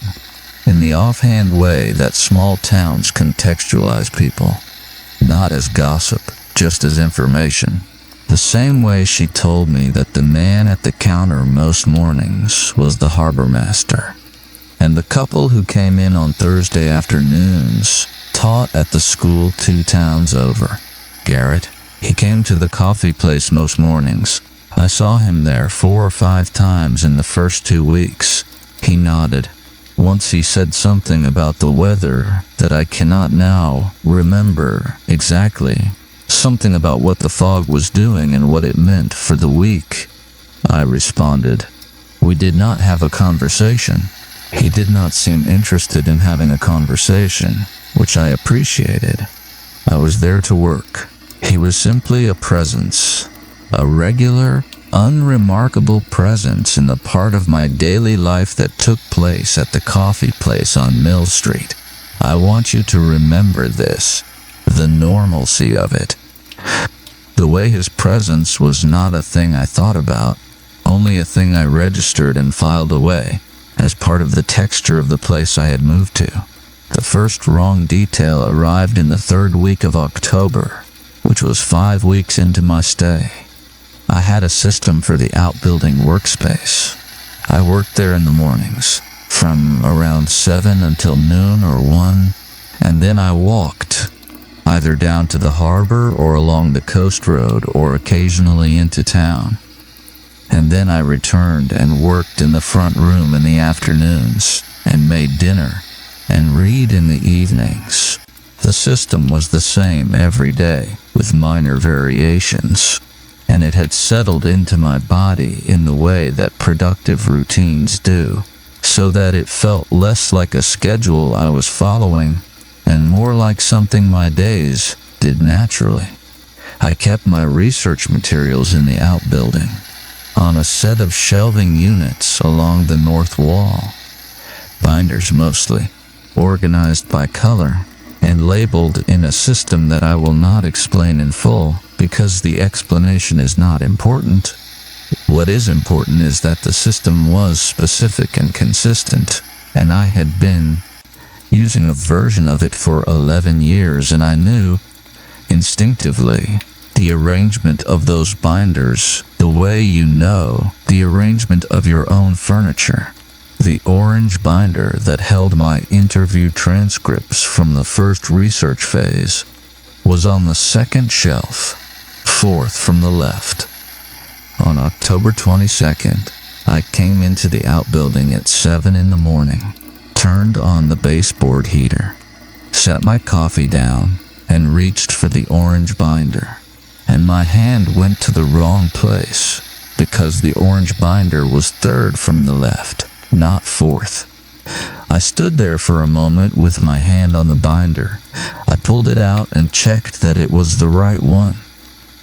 in the offhand way that small towns contextualize people, not as gossip, just as information. The same way she told me that the man at the counter most mornings was the harbor master, and the couple who came in on Thursday afternoons taught at the school 2 towns over. Garrett, he came to the coffee place most mornings. I saw him there 4 or 5 times in the first 2 weeks. He nodded. Once he said something about the weather that I cannot now remember exactly. Something about what the fog was doing and what it meant for the week. I responded. We did not have a conversation. He did not seem interested in having a conversation, which I appreciated. I was there to work. He was simply a presence, a regular, unremarkable presence in the part of my daily life that took place at the coffee place on Mill Street. I want you to remember this, the normalcy of it. The way his presence was not a thing I thought about, only a thing I registered and filed away as part of the texture of the place I had moved to. The first wrong detail arrived in the 3rd week of October, which was 5 weeks into my stay. I had a system for the outbuilding workspace. I worked there in the mornings, from around 7 until noon or 1, and then I walked, either down to the harbor or along the coast road or occasionally into town. And then I returned and worked in the front room in the afternoons, and made dinner, and read in the evenings. The system was the same every day, with minor variations, and it had settled into my body in the way that productive routines do, so that it felt less like a schedule I was following, and more like something my days did naturally. I kept my research materials in the outbuilding, on a set of shelving units along the north wall. Binders mostly, organized by color, and labeled in a system that I will not explain in full because the explanation is not important. What is important is that the system was specific and consistent, and I had been using a version of it for 11 years, and I knew, instinctively, the arrangement of those binders, the way you know the arrangement of your own furniture. The orange binder that held my interview transcripts from the first research phase was on the 2nd shelf, 4th from the left. On October 22nd, I came into the outbuilding at 7 in the morning, turned on the baseboard heater, set my coffee down, and reached for the orange binder. And my hand went to the wrong place, because the orange binder was 3rd from the left, not 4th. I stood there for a moment with my hand on the binder. I pulled it out and checked that it was the right one.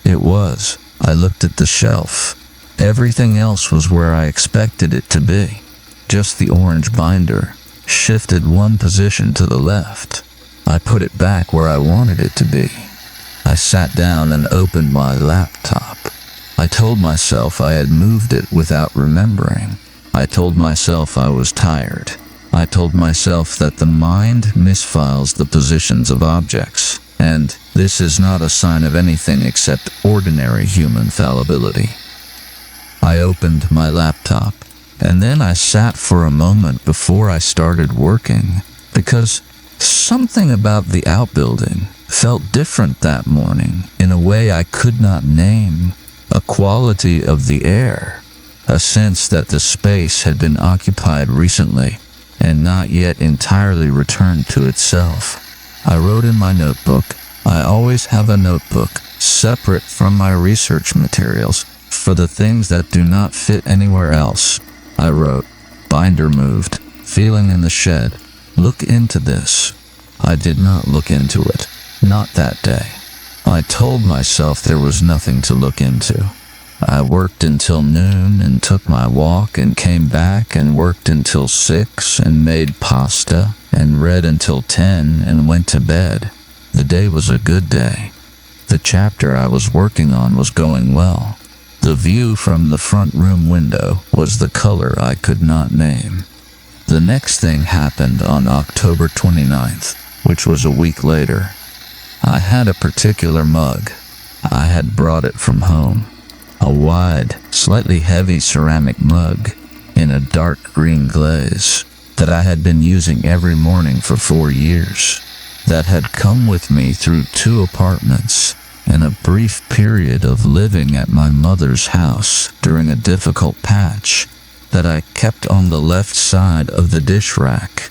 It was. I looked at the shelf. Everything else was where I expected it to be. Just the orange binder shifted 1 position to the left. I put it back where I wanted it to be. I sat down and opened my laptop. I told myself I had moved it without remembering. I told myself I was tired. I told myself that the mind misfiles the positions of objects, and this is not a sign of anything except ordinary human fallibility. I opened my laptop, and then I sat for a moment before I started working, because something about the outbuilding, felt different that morning in a way I could not name, a quality of the air, a sense that the space had been occupied recently and not yet entirely returned to itself. I wrote in my notebook. I always have a notebook separate from my research materials for the things that do not fit anywhere else. I wrote, binder moved, feeling in the shed. Look into this. I did not look into it. Not that day. I told myself there was nothing to look into. I worked until noon and took my walk and came back and worked until 6 and made pasta and read until 10 and went to bed. The day was a good day. The chapter I was working on was going well. The view from the front room window was the color I could not name. The next thing happened on October 29th, which was a week later. I had a particular mug. I had brought it from home. A wide, slightly heavy ceramic mug in a dark green glaze that I had been using every morning for 4 years. That had come with me through 2 apartments and a brief period of living at my mother's house during a difficult patch that I kept on the left side of the dish rack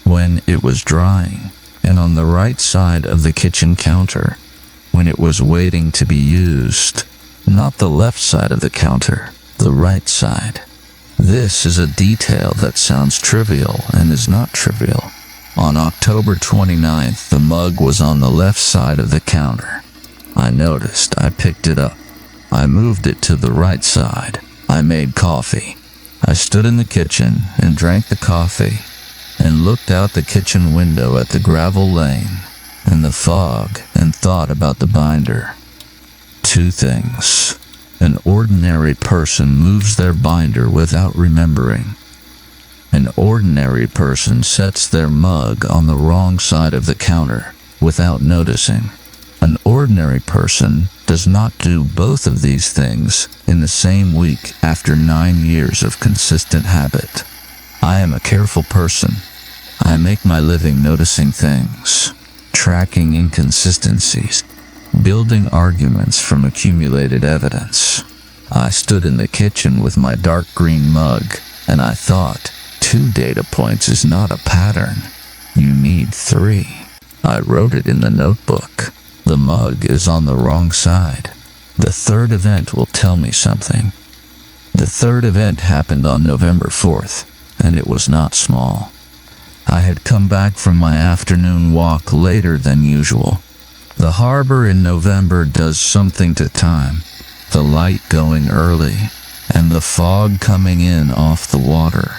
when it was drying, and on the right side of the kitchen counter when it was waiting to be used. Not the left side of the counter, the right side. This is a detail that sounds trivial and is not trivial. On October 29th, the mug was on the left side of the counter. I noticed. I picked it up. I moved it to the right side. I made coffee. I stood in the kitchen and drank the coffee and looked out the kitchen window at the gravel lane and the fog and thought about the binder. 2 things. An ordinary person moves their binder without remembering. An ordinary person sets their mug on the wrong side of the counter without noticing. An ordinary person does not do both of these things in the same week after 9 years of consistent habit. I am a careful person. I make my living noticing things, tracking inconsistencies, building arguments from accumulated evidence. I stood in the kitchen with my dark green mug, and I thought, 2 data points is not a pattern. You need 3. I wrote it in the notebook. The mug is on the wrong side. The 3rd event will tell me something. The 3rd event happened on November 4th, and it was not small. I had come back from my afternoon walk later than usual. The harbor in November does something to time. The light going early, and the fog coming in off the water,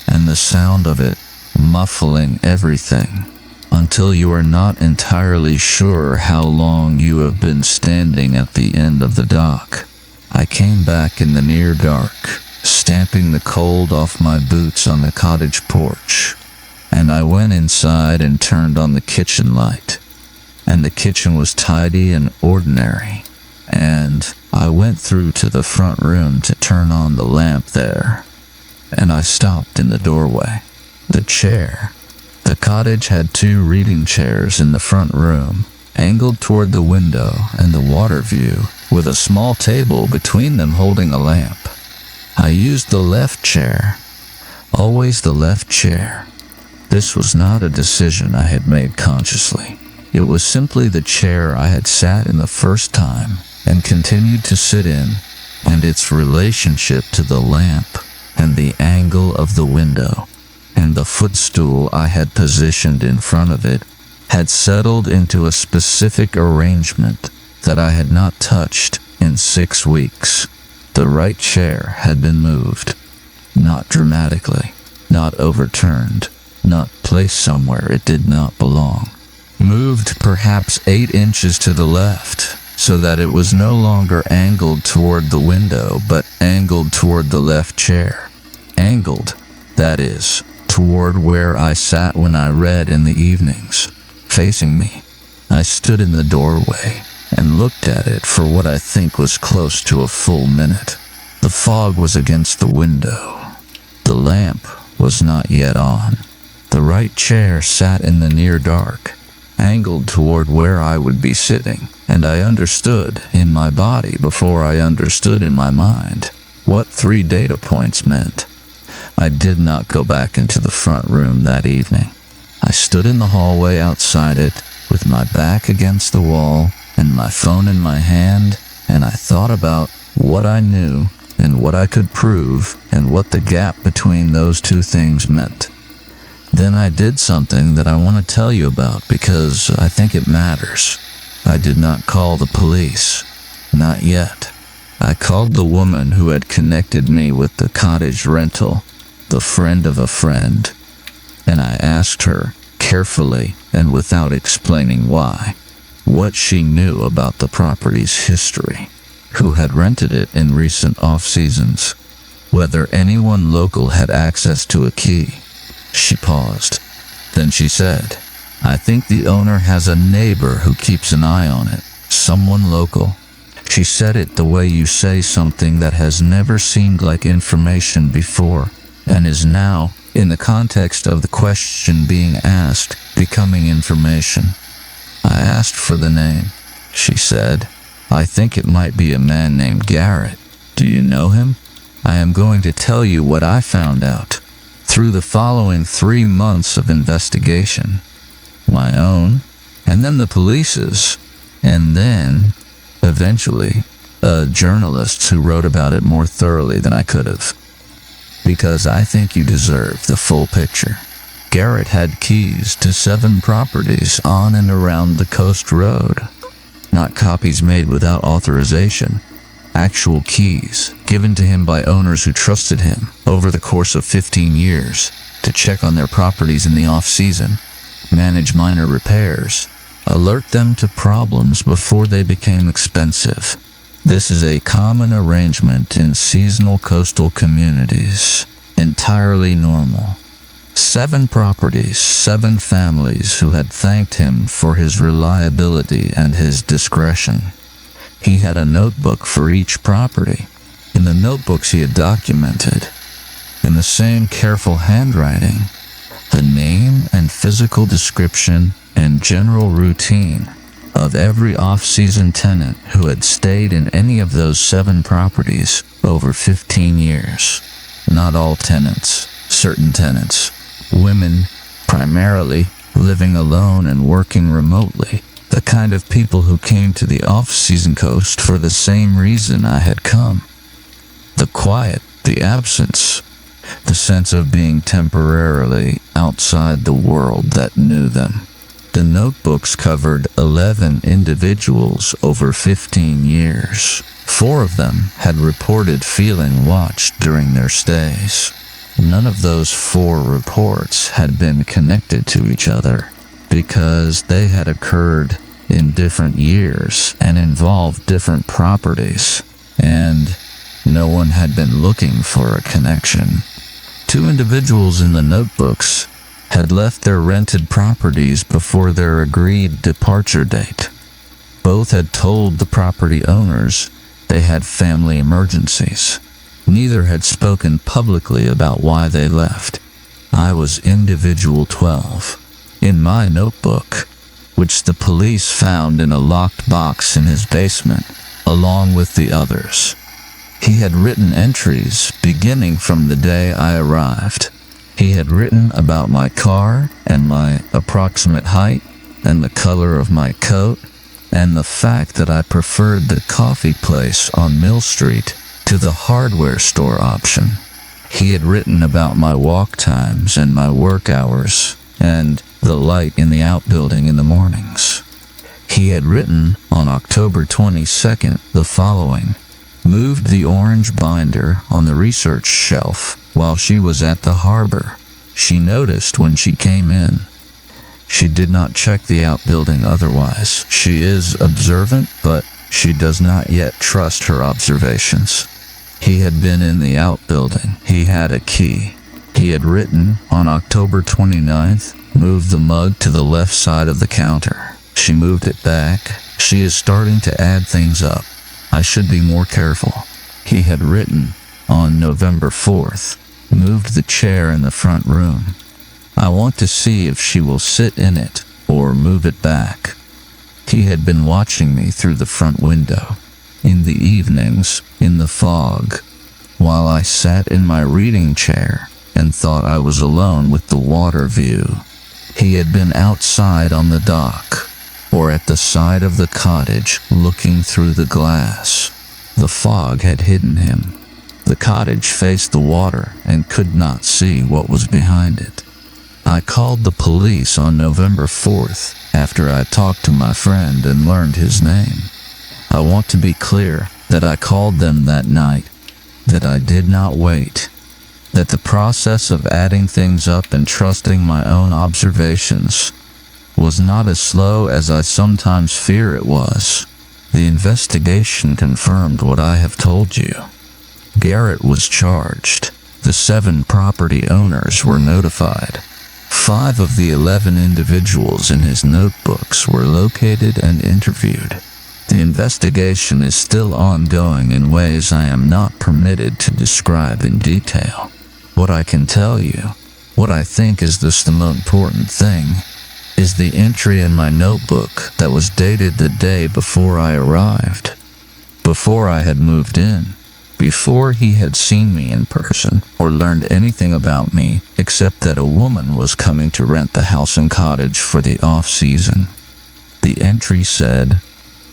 and the sound of it muffling everything until you are not entirely sure how long you have been standing at the end of the dock. I came back in the near dark, stamping the cold off my boots on the cottage porch, and I went inside and turned on the kitchen light. And the kitchen was tidy and ordinary, and I went through to the front room to turn on the lamp there, and I stopped in the doorway. The cottage had 2 reading chairs in the front room, angled toward the window and the water view, with a small table between them holding a lamp. I used the left chair, always the left chair. This was not a decision I had made consciously. It was simply the chair I had sat in the first time and continued to sit in, and its relationship to the lamp and the angle of the window and the footstool I had positioned in front of it had settled into a specific arrangement that I had not touched in 6 weeks. The right chair had been moved, not dramatically, not overturned, not placed somewhere it did not belong. Moved perhaps 8 inches to the left, so that it was no longer angled toward the window, but angled toward the left chair. Angled, that is, toward where I sat when I read in the evenings, facing me. I stood in the doorway and looked at it for what I think was close to a full minute. The fog was against the window. The lamp was not yet on. The right chair sat in the near dark, angled toward where I would be sitting, and I understood in my body before I understood in my mind what 3 data points meant. I did not go back into the front room that evening. I stood in the hallway outside it, with my back against the wall and my phone in my hand, and I thought about what I knew and what I could prove and what the gap between those two things meant. Then I did something that I want to tell you about because I think it matters. I did not call the police. Not yet. I called the woman who had connected me with the cottage rental, the friend of a friend, and I asked her, carefully and without explaining why, what she knew about the property's history, who had rented it in recent off-seasons, whether anyone local had access to a key. She paused. Then she said, I think the owner has a neighbor who keeps an eye on it, someone local. She said it the way you say something that has never seemed like information before, and is now, in the context of the question being asked, becoming information. I asked for the name. She said, I think it might be a man named Garrett. Do you know him? I am going to tell you what I found out through the following 3 months of investigation. My own, and then the police's, and then, eventually, a journalist who wrote about it more thoroughly than I could have. Because I think you deserve the full picture. Garrett had keys to 7 properties on and around the coast road. Not copies made without authorization. Actual keys given to him by owners who trusted him over the course of 15 years to check on their properties in the off-season, manage minor repairs, alert them to problems before they became expensive. This is a common arrangement in seasonal coastal communities, entirely normal. 7 properties, 7 families who had thanked him for his reliability and his discretion. He had a notebook for each property. In the notebooks he had documented, in the same careful handwriting, the name and physical description and general routine of every off-season tenant who had stayed in any of those 7 properties over 15 years. Not all tenants, certain tenants, women primarily living alone and working remotely, the kind of people who came to the off-season coast for the same reason I had come. The quiet, the absence, the sense of being temporarily outside the world that knew them. The notebooks covered 11 individuals over 15 years. 4 of them had reported feeling watched during their stays. None of those 4 reports had been connected to each other because they had occurred in different years and involved different properties, and no one had been looking for a connection. 2 individuals in the notebooks had left their rented properties before their agreed departure date. Both had told the property owners they had family emergencies. Neither had spoken publicly about why they left. I was individual 12. In my notebook, which the police found in a locked box in his basement, along with the others, he had written entries beginning from the day I arrived. He had written about my car and my approximate height and the color of my coat and the fact that I preferred the coffee place on Mill Street to the hardware store option. He had written about my walk times and my work hours and the light in the outbuilding in the mornings. He had written on October 22nd the following: moved the orange binder on the research shelf while she was at the harbor. She noticed when she came in. She did not check the outbuilding otherwise. She is observant, but she does not yet trust her observations. He had been in the outbuilding. He had a key. He had written on October 29th, move the mug to the left side of the counter. She moved it back. She is starting to add things up. I should be more careful. He had written on November 4th, moved the chair in the front room. I want to see if she will sit in it or move it back. He had been watching me through the front window, in the evenings, in the fog, while I sat in my reading chair and thought I was alone with the water view. He had been outside on the dock, or at the side of the cottage looking through the glass. The fog had hidden him. The cottage faced the water and could not see what was behind it. I called the police on November 4th after I talked to my friend and learned his name. I want to be clear that I called them that night, that I did not wait, that the process of adding things up and trusting my own observations was not as slow as I sometimes fear it was. The investigation confirmed what I have told you. Garrett was charged. The 7 property owners were notified. 5 of the 11 individuals in his notebooks were located and interviewed. The investigation is still ongoing in ways I am not permitted to describe in detail. What I can tell you, what I think is the most important thing, is the entry in my notebook that was dated the day before I arrived, before I had moved in, before he had seen me in person or learned anything about me except that a woman was coming to rent the house and cottage for the off-season. The entry said,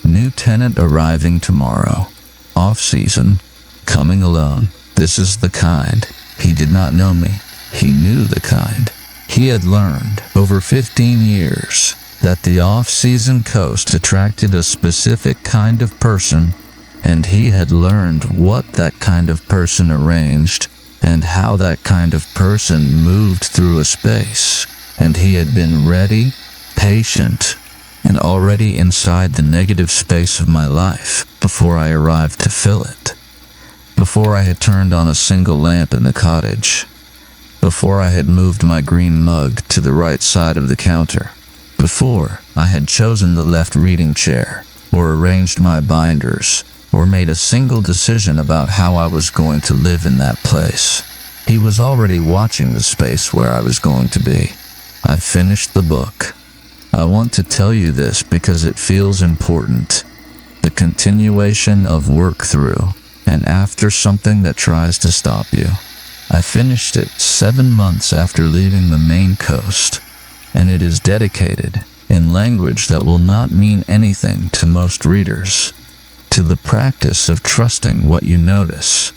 "New tenant arriving tomorrow. Off-season. Coming alone. This is the kind." He did not know me. He knew the kind. He had learned, over 15 years, that the off-season coast attracted a specific kind of person, and he had learned what that kind of person arranged and how that kind of person moved through a space, and he had been ready, patient, and already inside the negative space of my life before I arrived to fill it, before I had turned on a single lamp in the cottage, before I had moved my green mug to the right side of the counter, before I had chosen the left reading chair, or arranged my binders, or made a single decision about how I was going to live in that place. He was already watching the space where I was going to be. I finished the book. I want to tell you this because it feels important. The continuation of work through and after something that tries to stop you. I finished it 7 months after leaving the Maine coast, and it is dedicated, in language that will not mean anything to most readers, to the practice of trusting what you notice.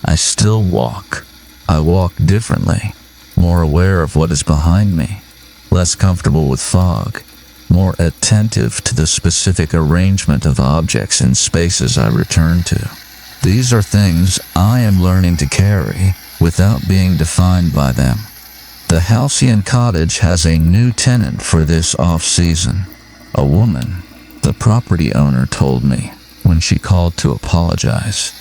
I still walk. I walk differently, more aware of what is behind me, less comfortable with fog, more attentive to the specific arrangement of objects in spaces I return to. These are things I am learning to carry without being defined by them. The Halcyon Cottage has a new tenant for this off-season. A woman, the property owner told me when she called to apologize.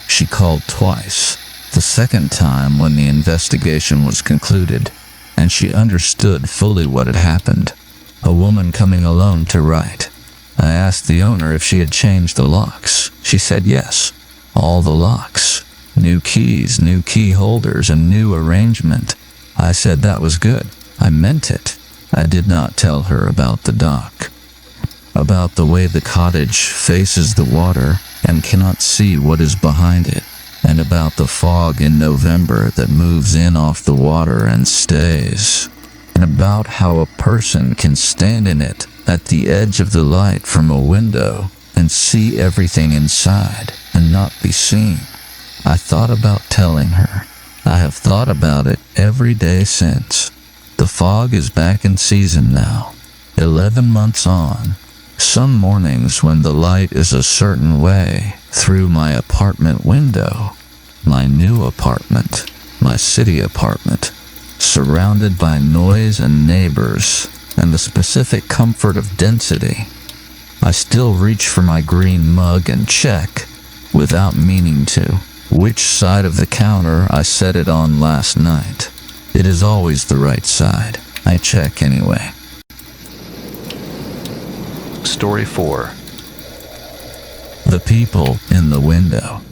She called twice, the second time when the investigation was concluded, and she understood fully what had happened. A woman coming alone to write. I asked the owner if she had changed the locks. She said yes, all the locks. New keys, new key holders, and new arrangement. I said that was good. I meant it. I did not tell her about the dock, about the way the cottage faces the water and cannot see what is behind it, and about the fog in November that moves in off the water and stays, and about how a person can stand in it at the edge of the light from a window and see everything inside and not be seen. I thought about telling her. I have thought about it every day since. The fog is back in season now, 11 months on. Some mornings when the light is a certain way through my apartment window, my new apartment, my city apartment, surrounded by noise and neighbors and the specific comfort of density, I still reach for my green mug and check, without meaning to, which side of the counter I set it on last night. It is always the right side. I check anyway. Story 4. The people in the window.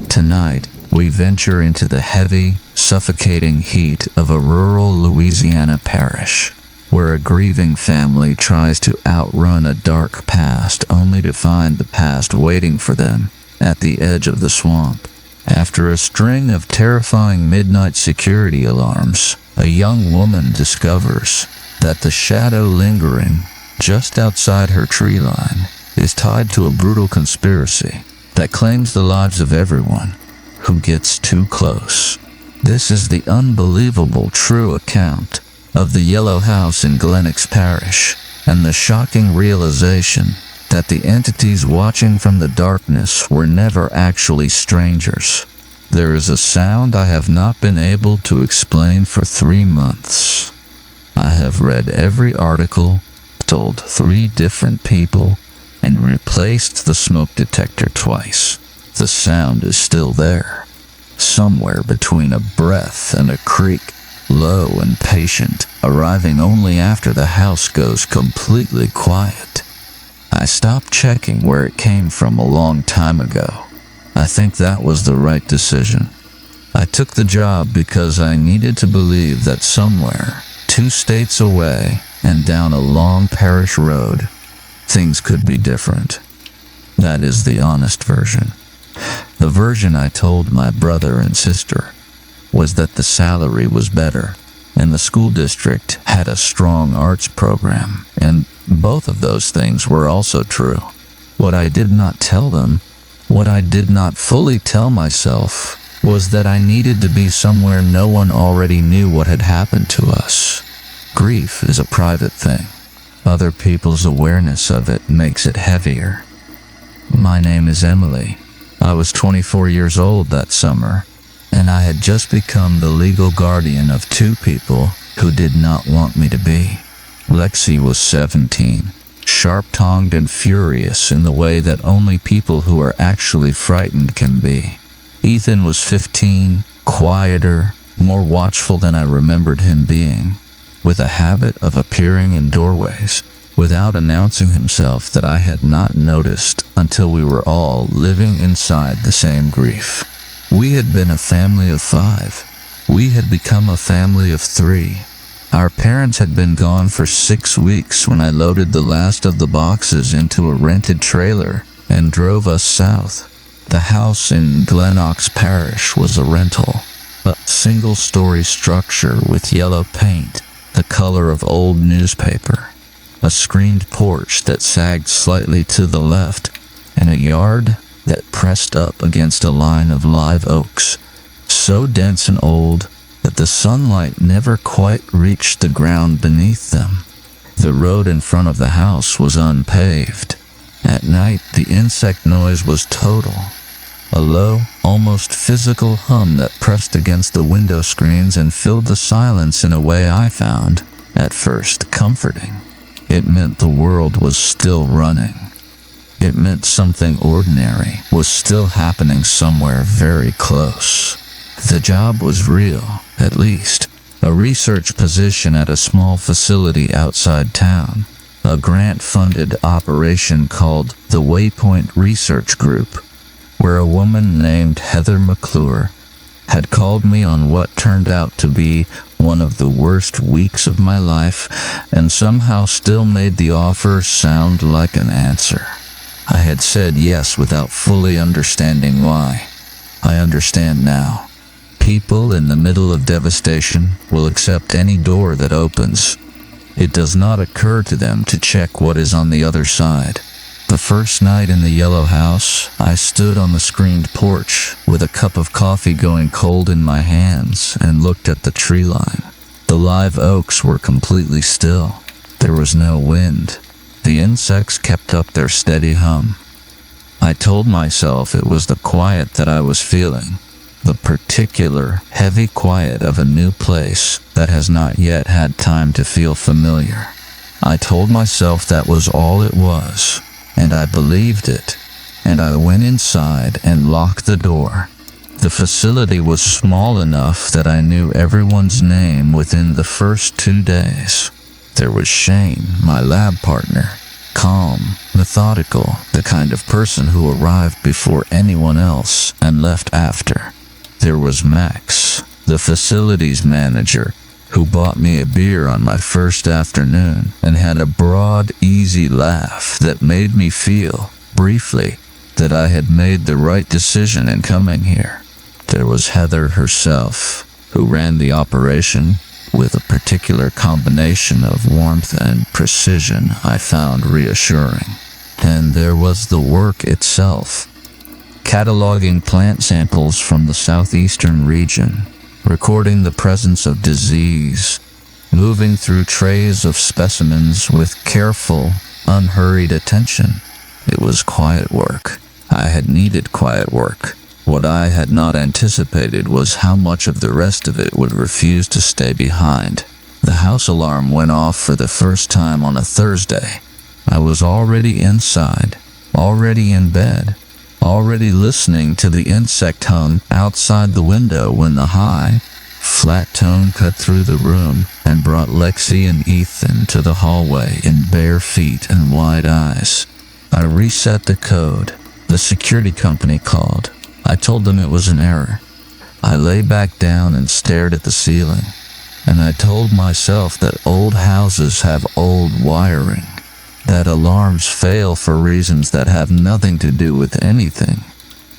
Tonight, we venture into the heavy, suffocating heat of a rural Louisiana parish. where a grieving family tries to outrun a dark past only to find the past waiting for them at the edge of the swamp. After a string of terrifying midnight security alarms, a young woman discovers that the shadow lingering just outside her tree line is tied to a brutal conspiracy that claims the lives of everyone who gets too close. This is the unbelievable true account of the Yellow House in Glenox Parish, and the shocking realization that the entities watching from the darkness were never actually strangers. There is a sound I have not been able to explain for 3 months. I have read every article, told 3 different people, and replaced the smoke detector twice. The sound is still there, somewhere between a breath and a creak, low and patient, arriving only after the house goes completely quiet. I stopped checking where it came from a long time ago. I think that was the right decision. I took the job because I needed to believe that somewhere, 2 states away and down a long parish road, things could be different. That is the honest version. The version I told my brother and sister was that the salary was better and the school district had a strong arts program, and both of those things were also true. What I did not tell them, what I did not fully tell myself, was that I needed to be somewhere no one already knew what had happened to us. Grief is a private thing. Other people's awareness of it makes it heavier. My name is Emily. I was 24 years old that summer, and I had just become the legal guardian of 2 people who did not want me to be. Lexi was 17, sharp-tongued and furious in the way that only people who are actually frightened can be. Ethan was 15, quieter, more watchful than I remembered him being, with a habit of appearing in doorways without announcing himself that I had not noticed until we were all living inside the same grief. We had been a family of 5. We had become a family of 3. Our parents had been gone for 6 weeks when I loaded the last of the boxes into a rented trailer and drove us south. The house in Glenox Parish was a rental, a single-story structure with yellow paint, the color of old newspaper, a screened porch that sagged slightly to the left, and a yard that pressed up against a line of live oaks, so dense and old that the sunlight never quite reached the ground beneath them. The road in front of the house was unpaved. At night, the insect noise was total. A low, almost physical hum that pressed against the window screens and filled the silence in a way I found, at first, comforting. It meant the world was still running. It meant something ordinary was still happening somewhere very close. The job was real, at least. A research position at a small facility outside town. A grant-funded operation called the Waypoint Research Group, where a woman named Heather McClure had called me on what turned out to be one of the worst weeks of my life and somehow still made the offer sound like an answer. I had said yes without fully understanding why. I understand now. People in the middle of devastation will accept any door that opens. It does not occur to them to check what is on the other side. The first night in the Yellow House, I stood on the screened porch with a cup of coffee going cold in my hands and looked at the tree line. The live oaks were completely still. There was no wind. The insects kept up their steady hum. I told myself it was the quiet that I was feeling, the particular heavy quiet of a new place that has not yet had time to feel familiar. I told myself that was all it was, and I believed it, and I went inside and locked the door. The facility was small enough that I knew everyone's name within the first 2 days. There was Shane, my lab partner, calm, methodical, the kind of person who arrived before anyone else and left after. There was Max, the facilities manager, who bought me a beer on my first afternoon and had a broad, easy laugh that made me feel, briefly, that I had made the right decision in coming here. There was Heather herself, who ran the operation with a particular combination of warmth and precision I found reassuring. And there was the work itself, cataloging plant samples from the southeastern region, recording the presence of disease, moving through trays of specimens with careful, unhurried attention. It was quiet work. I had needed quiet work. What I had not anticipated was how much of the rest of it would refuse to stay behind. The house alarm went off for the first time on a Thursday. I was already inside, already in bed, already listening to the insect hum outside the window when the high, flat tone cut through the room and brought Lexi and Ethan to the hallway in bare feet and wide eyes. I reset the code. The security company called. I told them it was an error. I lay back down and stared at the ceiling, and I told myself that old houses have old wiring, that alarms fail for reasons that have nothing to do with anything,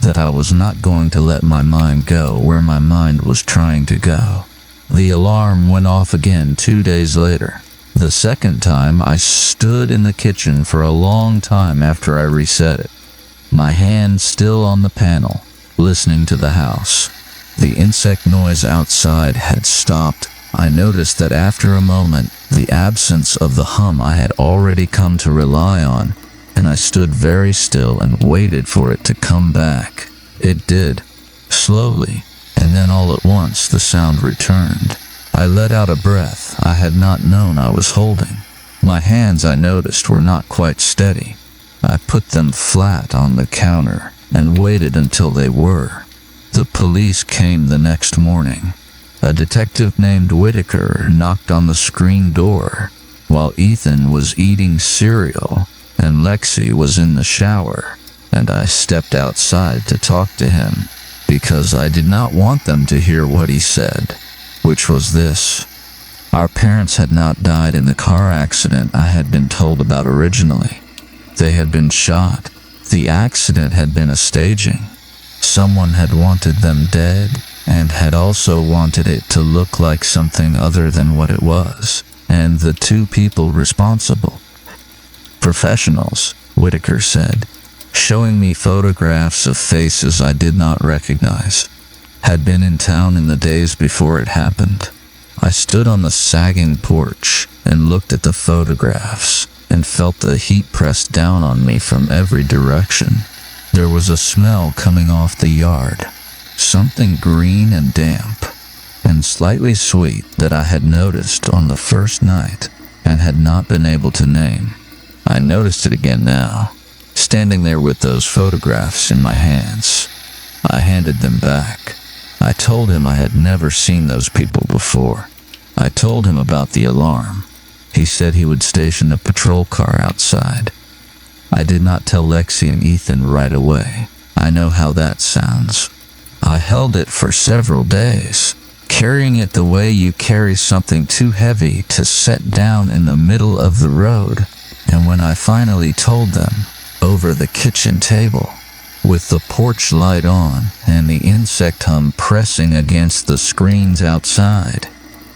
that I was not going to let my mind go where my mind was trying to go. The alarm went off again 2 days later. The second time, I stood in the kitchen for a long time after I reset it, my hand still on the panel, listening to the house. The insect noise outside had stopped. I noticed that after a moment, the absence of the hum I had already come to rely on, and I stood very still and waited for it to come back. It did, slowly, and then all at once the sound returned. I let out a breath I had not known I was holding. My hands, I noticed, were not quite steady. I put them flat on the counter and waited until they were. The police came the next morning. A detective named Whitaker knocked on the screen door while Ethan was eating cereal and Lexi was in the shower, and I stepped outside to talk to him because I did not want them to hear what he said, which was this. Our parents had not died in the car accident I had been told about originally. They had been shot. The accident had been a staging. Someone had wanted them dead and had also wanted it to look like something other than what it was, and the two people responsible, professionals, Whitaker said, showing me photographs of faces I did not recognize, had been in town in the days before it happened. I stood on the sagging porch and looked at the photographs and felt the heat press down on me from every direction. There was a smell coming off the yard, something green and damp and slightly sweet that I had noticed on the first night and had not been able to name. I noticed it again now, standing there with those photographs in my hands. I handed them back. I told him I had never seen those people before. I told him about the alarm. He said he would station a patrol car outside. I did not tell Lexi and Ethan right away. I know how that sounds. I held it for several days, carrying it the way you carry something too heavy to set down in the middle of the road. And when I finally told them, over the kitchen table, with the porch light on and the insect hum pressing against the screens outside,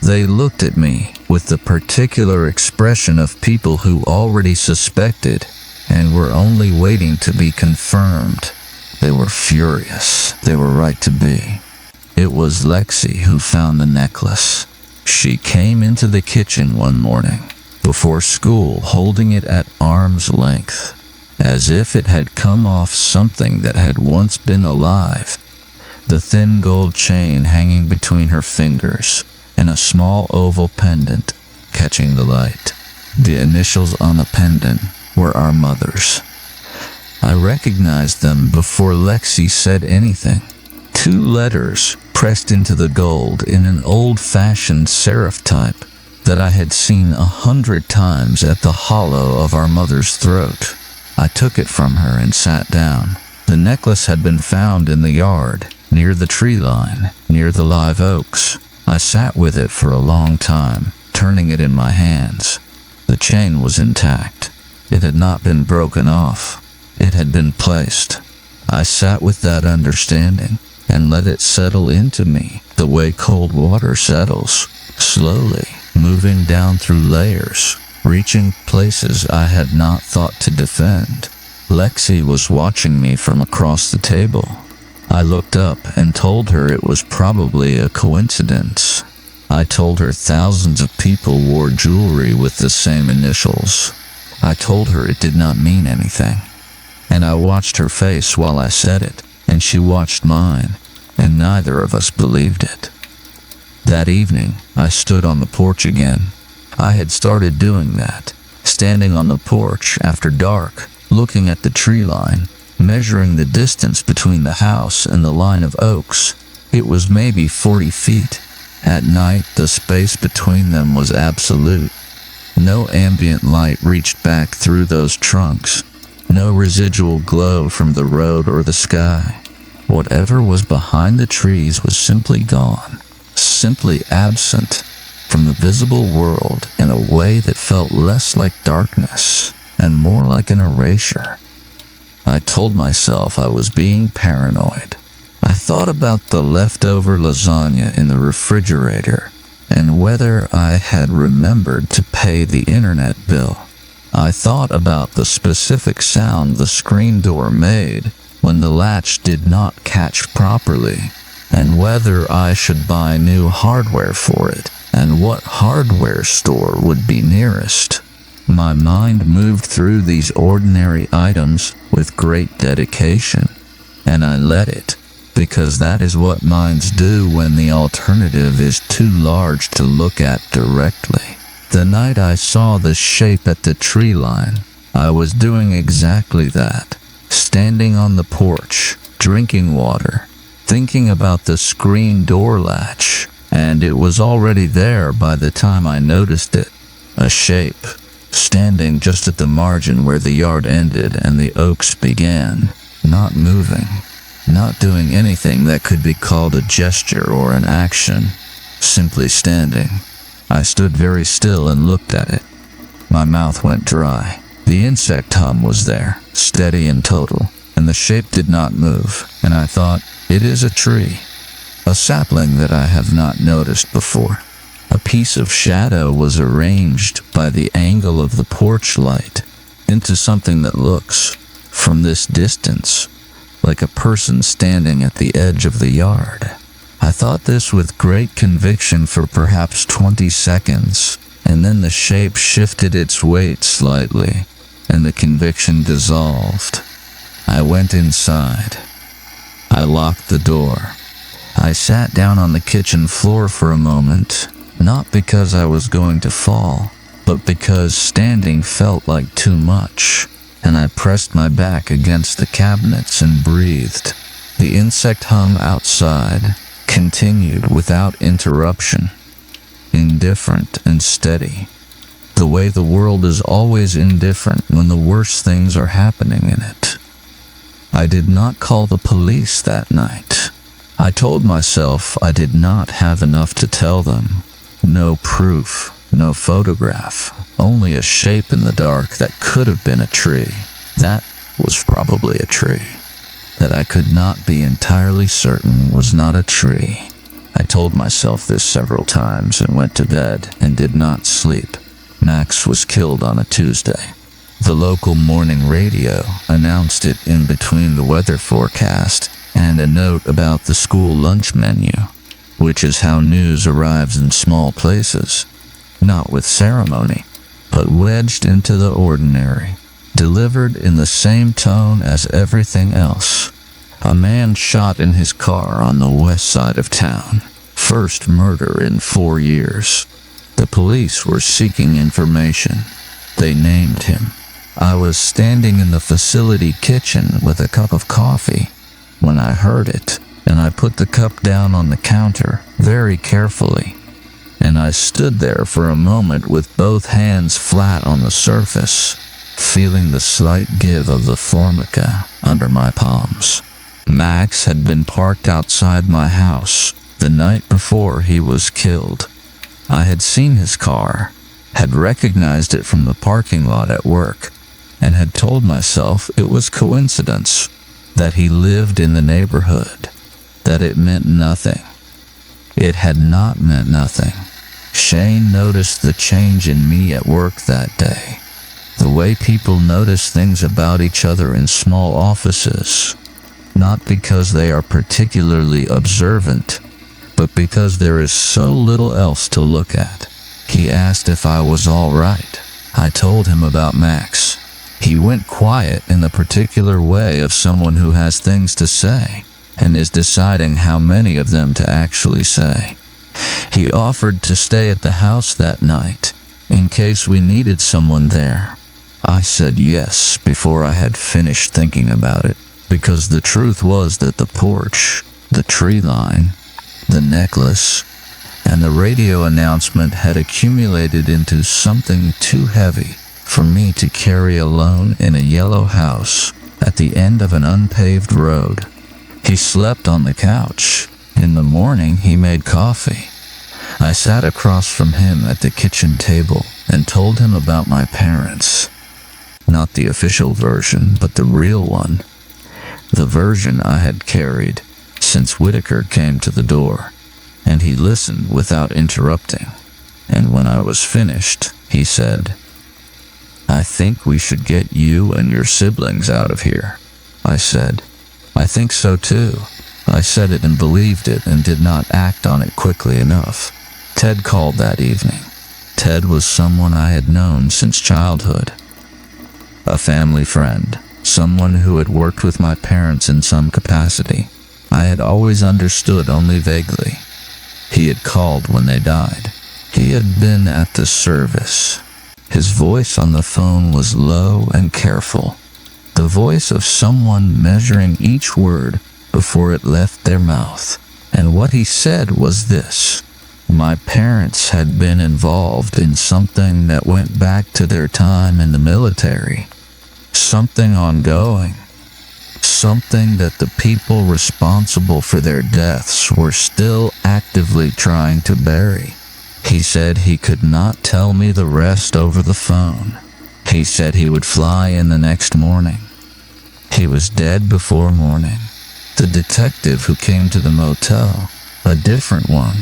they looked at me with the particular expression of people who already suspected and were only waiting to be confirmed. They were furious. They were right to be. It was Lexi who found the necklace. She came into the kitchen one morning before school holding it at arm's length, as if it had come off something that had once been alive. The thin gold chain hanging between her fingers and a small oval pendant catching the light. The initials on the pendant were our mother's. I recognized them before Lexi said anything. 2 letters pressed into the gold in an old-fashioned serif type that I had seen 100 times at the hollow of our mother's throat. I took it from her and sat down. The necklace had been found in the yard, near the tree line, near the live oaks. I I sat with it for a long time, turning it in my hands. The chain was intact. It had not been broken off. It had been placed. I sat with that understanding and let it settle into me the way cold water settles, slowly moving down through layers, reaching places I had not thought to defend. Lexi was watching me from across the table. I looked up and told her it was probably a coincidence. I told her thousands of people wore jewelry with the same initials. I told her it did not mean anything. And I watched her face while I said it, and she watched mine, and neither of us believed it. That evening, I stood on the porch again. I had started doing that, standing on the porch after dark, looking at the tree line, measuring the distance between the house and the line of oaks. It was maybe 40 feet. At night, the space between them was absolute. No ambient light reached back through those trunks. No residual glow from the road or the sky. Whatever was behind the trees was simply gone, simply absent from the visible world in a way that felt less like darkness and more like an erasure. I told myself I was being paranoid. I thought about the leftover lasagna in the refrigerator and whether I had remembered to pay the internet bill. I thought about the specific sound the screen door made when the latch did not catch properly, and whether I should buy new hardware for it, and what hardware store would be nearest. My mind moved through these ordinary items with great dedication, and I let it, because that is what minds do when the alternative is too large to look at directly. The night I saw the shape at the tree line, I was doing exactly that, standing on the porch, drinking water, thinking about the screen door latch, and it was already there by the time I noticed it. A shape, standing just at the margin where the yard ended and the oaks began, not moving, not doing anything that could be called a gesture or an action, simply standing. I stood very still and looked at it. My mouth went dry. The insect hum was there, steady and total, and the shape did not move, and I thought, it is a tree. A sapling that I have not noticed before. A piece of shadow was arranged by the angle of the porch light into something that looks, from this distance, like a person standing at the edge of the yard. I thought this with great conviction for perhaps 20 seconds, and then the shape shifted its weight slightly, and the conviction dissolved. I went inside. I locked the door. I sat down on the kitchen floor for a moment, not because I was going to fall, but because standing felt like too much, and I pressed my back against the cabinets and breathed. The insect hum outside continued without interruption, indifferent and steady, the way the world is always indifferent when the worst things are happening in it. I did not call the police that night. I told myself I did not have enough to tell them. No proof, no photograph, only a shape in the dark that could have been a tree. That was probably a tree. That I could not be entirely certain was not a tree. I told myself this several times and went to bed and did not sleep. Max was killed on a Tuesday. The local morning radio announced it in between the weather forecast and a note about the school lunch menu, which is how news arrives in small places, not with ceremony, but wedged into the ordinary, delivered in the same tone as everything else. A man shot in his car on the west side of town. First murder in 4 years. The police were seeking information. They named him. I was standing in the facility kitchen with a cup of coffee when I heard it, and I put the cup down on the counter very carefully, and I stood there for a moment with both hands flat on the surface, feeling the slight give of the formica under my palms. Max had been parked outside my house, The night before he was killed, I had seen his car, had recognized it from the parking lot at work, and had told myself it was coincidence, that he lived in the neighborhood, that it meant nothing. It had not meant nothing. Shane noticed the change in me at work that day. The way people notice things about each other in small offices, not because they are particularly observant, but because there is so little else to look at. He asked if I was all right. I told him about Max. He went quiet in the particular way of someone who has things to say and is deciding how many of them to actually say. He offered to stay at the house that night in case we needed someone there. I said yes before I had finished thinking about it, because the truth was that the porch, the tree line, the necklace, and the radio announcement had accumulated into something too heavy for me to carry alone in a yellow house at the end of an unpaved road. He slept on the couch. In the morning, he made coffee. I sat across from him at the kitchen table and told him about my parents. Not the official version, but the real one. The version I had carried since Whitaker came to the door, and he listened without interrupting. And when I was finished, he said, "I think we should get you and your siblings out of here." I said, "I think so too." I said it and believed it and did not act on it quickly enough. Ted called that evening. Ted was someone I had known since childhood. A family friend, someone who had worked with my parents in some capacity. I had always understood only vaguely. He had called when they died. He had been at the service. His voice on the phone was low and careful, the voice of someone measuring each word before it left their mouth. And what he said was this: my parents had been involved in something that went back to their time in the military, something ongoing, something that the people responsible for their deaths were still actively trying to bury. He said he could not tell me the rest over the phone. He said he would fly in the next morning. He was dead before morning. The detective who came to the motel, a different one,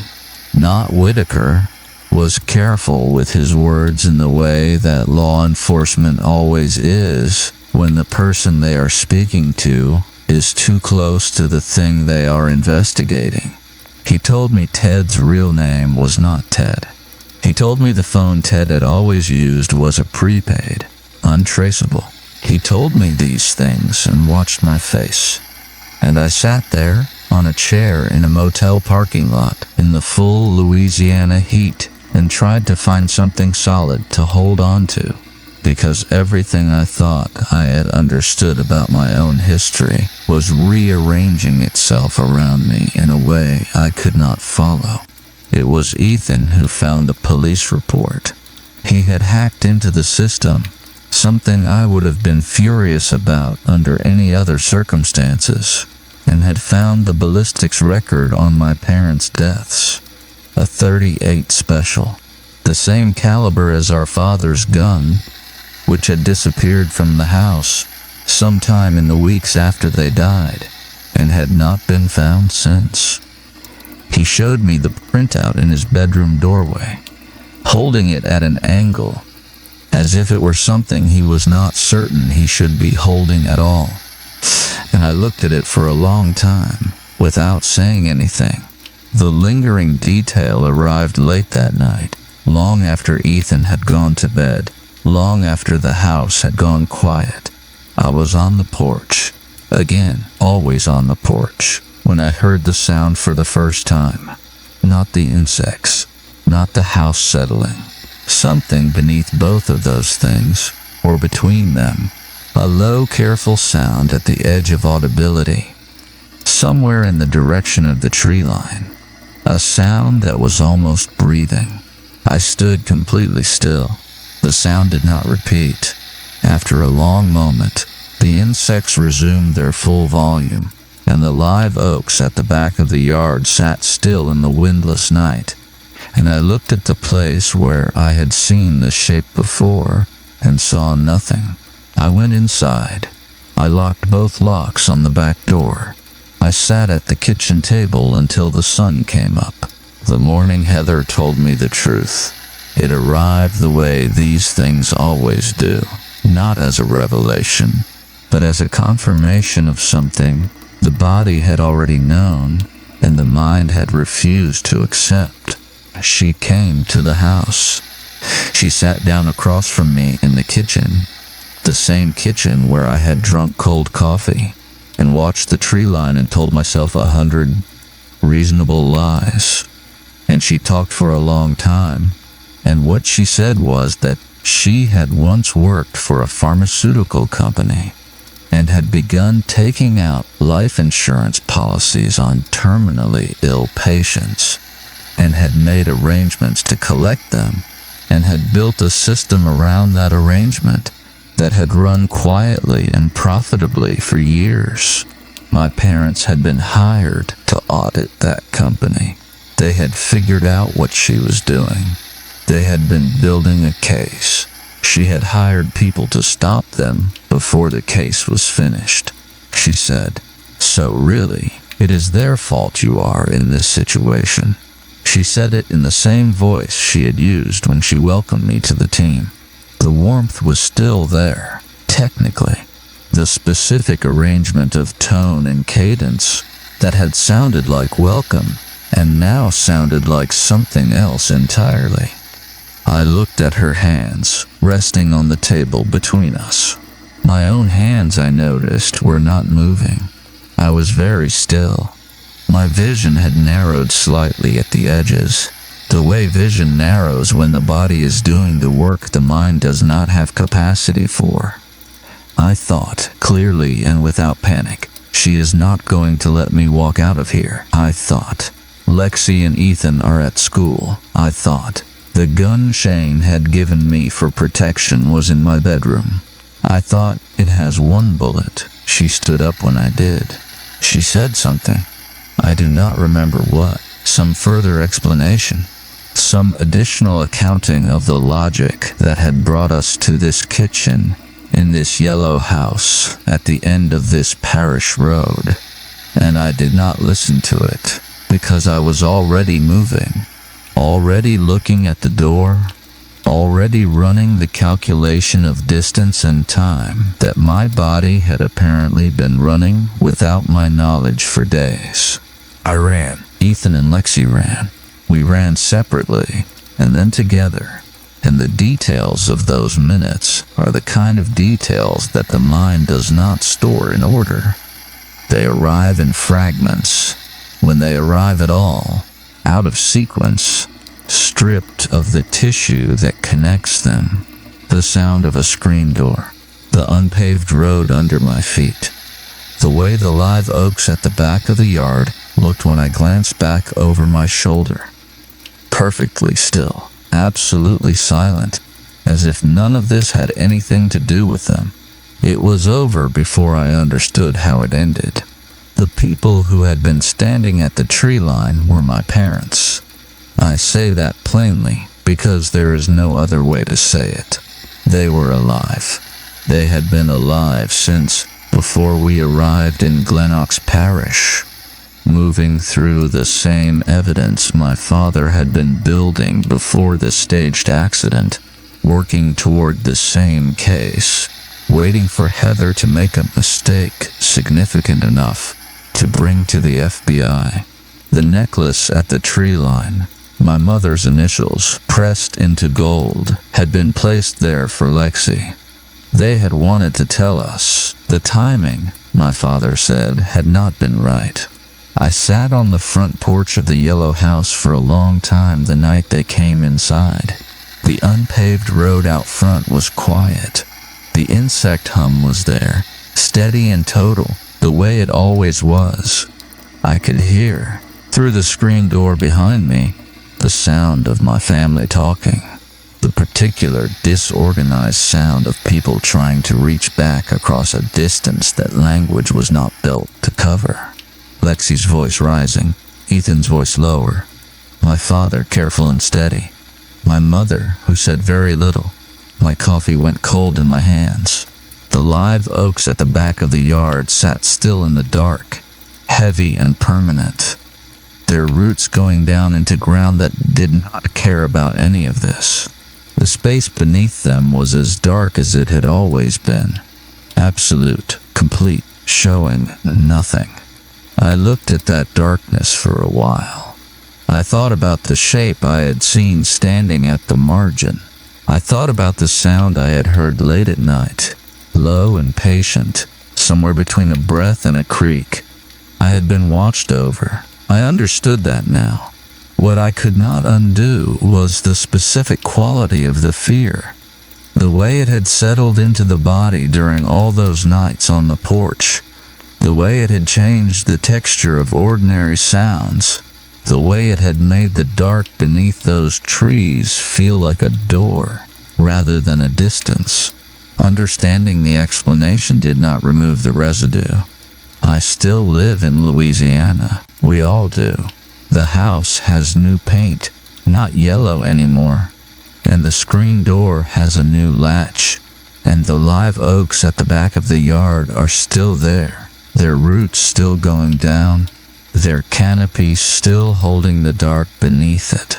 not Whitaker, was careful with his words in the way that law enforcement always is when the person they are speaking to is too close to the thing they are investigating. He told me Ted's real name was not Ted. He told me the phone Ted had always used was a prepaid, untraceable. He told me these things and watched my face. And I sat there on a chair in a motel parking lot in the full Louisiana heat and tried to find something solid to hold on to, because everything I thought I had understood about my own history was rearranging itself around me in a way I could not follow. It was Ethan who found the police report. He had hacked into the system, something I would have been furious about under any other circumstances, and had found the ballistics record on my parents' deaths. A .38 special, the same caliber as our father's gun, which had disappeared from the house sometime in the weeks after they died, and had not been found since. He showed me the printout in his bedroom doorway, holding it at an angle, as if it were something he was not certain he should be holding at all. And I looked at it for a long time, without saying anything. The lingering detail arrived late that night, long after Ethan had gone to bed, long after the house had gone quiet. I was on the porch, again, always on the porch, when I heard the sound for the first time. Not the insects, not the house settling. Something beneath both of those things, or between them. A low, careful sound at the edge of audibility, somewhere in the direction of the tree line. A sound that was almost breathing. I stood completely still. The sound did not repeat. After a long moment, the insects resumed their full volume, and the live oaks at the back of the yard sat still in the windless night. And I looked at the place where I had seen the shape before and saw nothing. I went inside. I locked both locks on the back door. I sat at the kitchen table until the sun came up. The morning Heather told me the truth. It arrived the way these things always do, not as a revelation, but as a confirmation of something the body had already known and the mind had refused to accept. She came to the house. She sat down across from me in the kitchen, the same kitchen where I had drunk cold coffee and watched the tree line and told myself 100 reasonable lies. And she talked for a long time, and what she said was that she had once worked for a pharmaceutical company and had begun taking out life insurance policies on terminally ill patients, and had made arrangements to collect them, and had built a system around that arrangement that had run quietly and profitably for years. My parents had been hired to audit that company. They had figured out what she was doing. They had been building a case. She had hired people to stop them before the case was finished. She said, "So really, it is their fault you are in this situation." She said it in the same voice she had used when she welcomed me to the team. The warmth was still there, technically. The specific arrangement of tone and cadence that had sounded like welcome and now sounded like something else entirely. I looked at her hands, resting on the table between us. My own hands, I noticed, were not moving. I was very still. My vision had narrowed slightly at the edges, the way vision narrows when the body is doing the work the mind does not have capacity for. I thought, clearly and without panic, she is not going to let me walk out of here. I thought, Lexi and Ethan are at school. I thought, the gun Shane had given me for protection was in my bedroom. I thought, it has one bullet. She stood up when I did. She said something. I do not remember what. Some further explanation. Some additional accounting of the logic that had brought us to this kitchen in this yellow house at the end of this parish road. And I did not listen to it because I was already moving, already looking at the door, already running the calculation of distance and time that my body had apparently been running without my knowledge for days. I ran. Ethan and Lexi ran. We ran separately and then together. And the details of those minutes are the kind of details that the mind does not store in order. They arrive in fragments. When they arrive at all, out of sequence, stripped of the tissue that connects them. The sound of a screen door, the unpaved road under my feet, the way the live oaks at the back of the yard looked when I glanced back over my shoulder. Perfectly still, absolutely silent, as if none of this had anything to do with them. It was over before I understood how it ended. The people who had been standing at the tree line were my parents. I say that plainly because there is no other way to say it. They were alive. They had been alive since before we arrived in Glenox Parish, moving through the same evidence my father had been building before the staged accident, working toward the same case, waiting for Heather to make a mistake significant enough to bring to the FBI. The necklace at the tree line, my mother's initials pressed into gold, had been placed there for Lexi. They had wanted to tell us. The timing, my father said, had not been right. I sat on the front porch of the yellow house for a long time the night they came inside. The unpaved road out front was quiet. The insect hum was there, steady and total, the way it always was. I could hear, through the screen door behind me, the sound of my family talking. The particular disorganized sound of people trying to reach back across a distance that language was not built to cover. Lexi's voice rising, Ethan's voice lower, my father careful and steady, my mother who said very little. My coffee went cold in my hands. The live oaks at the back of the yard sat still in the dark, heavy and permanent, their roots going down into ground that did not care about any of this. The space beneath them was as dark as it had always been, absolute, complete, showing nothing. I looked at that darkness for a while. I thought about the shape I had seen standing at the margin. I thought about the sound I had heard late at night, low and patient, somewhere between a breath and a creak. I had been watched over. I understood that now. What I could not undo was the specific quality of the fear. The way it had settled into the body during all those nights on the porch. The way it had changed the texture of ordinary sounds. The way it had made the dark beneath those trees feel like a door, rather than a distance. Understanding the explanation did not remove the residue. I still live in Louisiana. We all do. The house has new paint, not yellow anymore. And the screen door has a new latch. And the live oaks at the back of the yard are still there, their roots still going down, their canopy still holding the dark beneath it.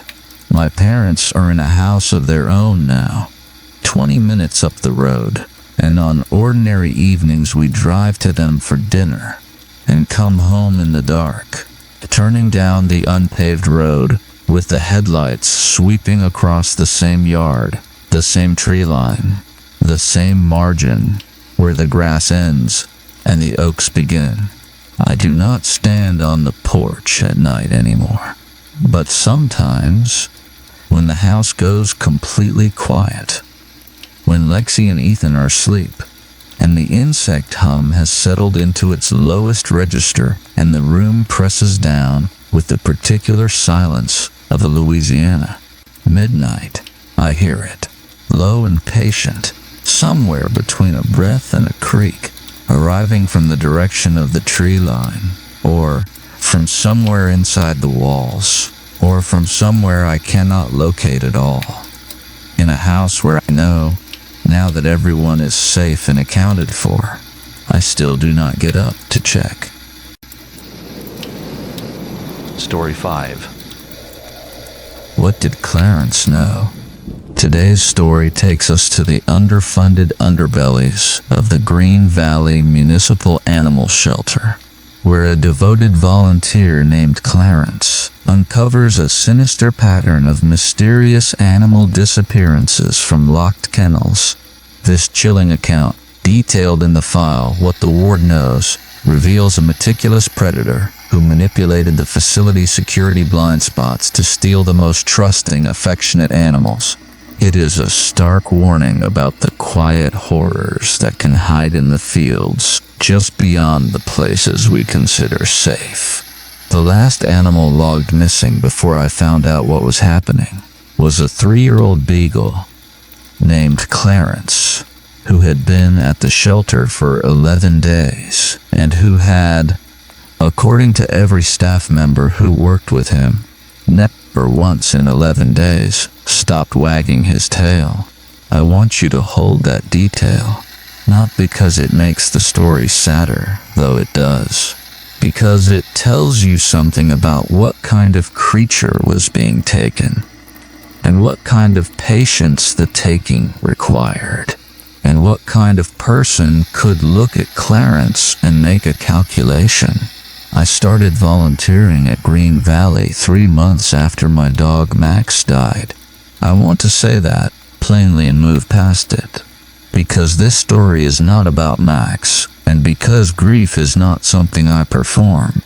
My parents are in a house of their own now, 20 minutes up the road, and on ordinary evenings we drive to them for dinner and come home in the dark, turning down the unpaved road with the headlights sweeping across the same yard, the same tree line, the same margin where the grass ends and the oaks begin. I do not stand on the porch at night anymore, but sometimes when the house goes completely quiet, when Lexi and Ethan are asleep, and the insect hum has settled into its lowest register, and the room presses down with the particular silence of a Louisiana midnight, I hear it, low and patient, somewhere between a breath and a creak, arriving from the direction of the tree line, or from somewhere inside the walls, or from somewhere I cannot locate at all. In a house where I know, now that everyone is safe and accounted for, I still do not get up to check. Story 5. What did Clarence know? Today's story takes us to the underfunded underbellies of the Green Valley Municipal Animal Shelter, where a devoted volunteer named Clarence uncovers a sinister pattern of mysterious animal disappearances from locked kennels. This chilling account, detailed in the file What the Ward Knows, reveals a meticulous predator who manipulated the facility's security blind spots to steal the most trusting, affectionate animals. It is a stark warning about the quiet horrors that can hide in the fields just beyond the places we consider safe. The last animal logged missing before I found out what was happening was a 3-year-old beagle named Clarence, who had been at the shelter for 11 days and who had, according to every staff member who worked with him, never once in 11 days stopped wagging his tail. I want you to hold that detail, not because it makes the story sadder, though it does, because it tells you something about what kind of creature was being taken, and what kind of patience the taking required, and what kind of person could look at Clarence and make a calculation. I started volunteering at Green Valley 3 months after my dog Max died. I want to say that plainly and move past it, because this story is not about Max, and because grief is not something I perform.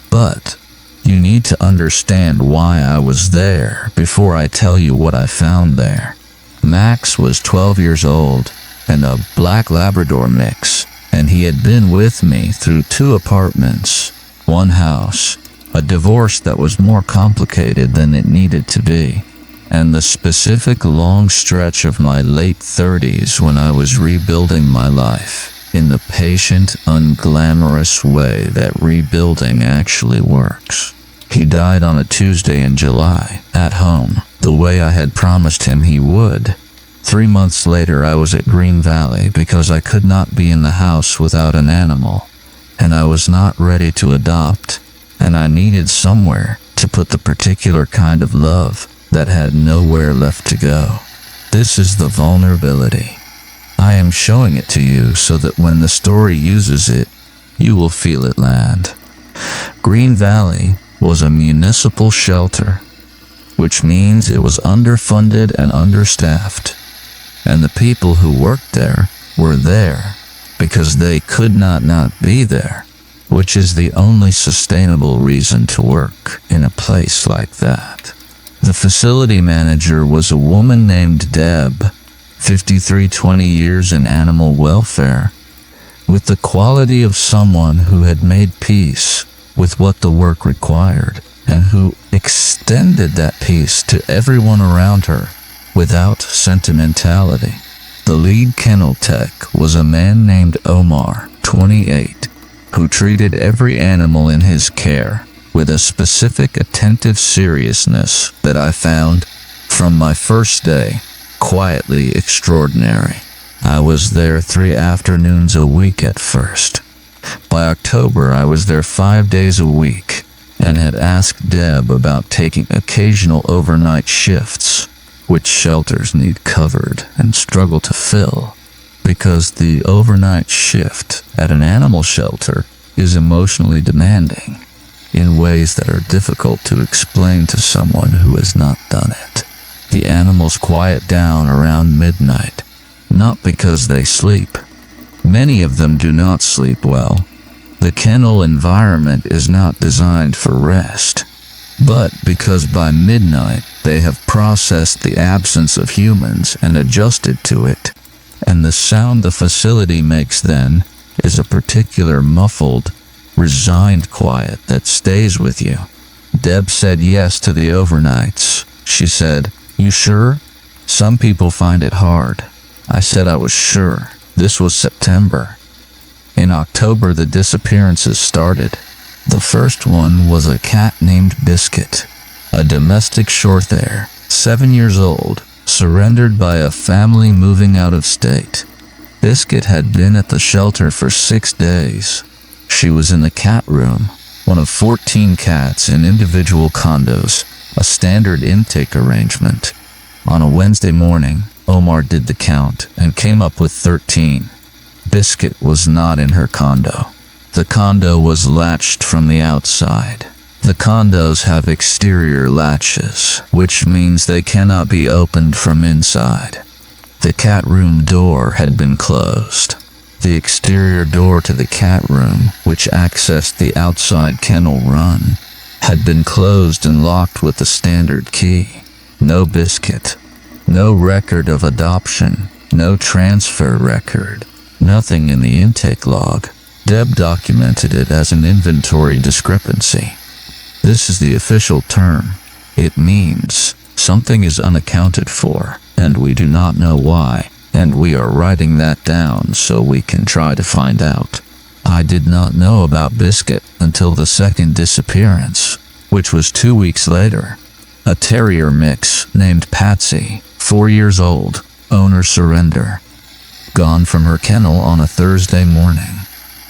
But you need to understand why I was there before I tell you what I found there. Max was 12 years old and a black Labrador mix, and he had been with me through 2 apartments, 1 house, a divorce that was more complicated than it needed to be, and the specific long stretch of my late 30s when I was rebuilding my life. in the patient, unglamorous way that rebuilding actually works. He died on a Tuesday in July, at home, the way I had promised him he would. 3 months later, I was at Green Valley because I could not be in the house without an animal, and I was not ready to adopt, and I needed somewhere to put the particular kind of love that had nowhere left to go. This is the vulnerability. I am showing it to you so that when the story uses it, you will feel it land. Green Valley was a municipal shelter, which means it was underfunded and understaffed, and the people who worked there were there because they could not be there, which is the only sustainable reason to work in a place like that. The facility manager was a woman named Deb, 53, 20 years in animal welfare, with the quality of someone who had made peace with what the work required, and who extended that peace to everyone around her without sentimentality. The lead kennel tech was a man named Omar, 28, who treated every animal in his care with a specific attentive seriousness that I found, from my first day, quietly extraordinary. I was there 3 afternoons a week at first. By October, I was there 5 days a week and had asked Deb about taking occasional overnight shifts, which shelters need covered and struggle to fill, because the overnight shift at an animal shelter is emotionally demanding in ways that are difficult to explain to someone who has not done it. The animals quiet down around midnight, not because they sleep. Many of them do not sleep well. The kennel environment is not designed for rest, but because by midnight they have processed the absence of humans and adjusted to it, and the sound the facility makes then is a particular muffled, resigned quiet that stays with you. Deb said yes to the overnights. She said, "You sure? Some people find it hard." I said I was sure. This was September. In October, the disappearances started. The first one was a cat named Biscuit, a domestic shorthair, 7 years old, surrendered by a family moving out of state. Biscuit had been at the shelter for 6 days. She was in the cat room, one of 14 cats in individual condos, a standard intake arrangement. On a Wednesday morning, Omar did the count and came up with 13. Biscuit was not in her condo. The condo was latched from the outside. The condos have exterior latches, which means they cannot be opened from inside. The cat room door had been closed. The exterior door to the cat room, which accessed the outside kennel run, had been closed and locked with the standard key. No Biscuit. No record of adoption. No transfer record. Nothing in the intake log. Deb documented it as an inventory discrepancy. This is the official term. It means something is unaccounted for, and we do not know why, and we are writing that down so we can try to find out. I did not know about Biscuit until the second disappearance, which was 2 weeks later. A terrier mix named Patsy, 4 years old, owner surrender. Gone from her kennel on a Thursday morning.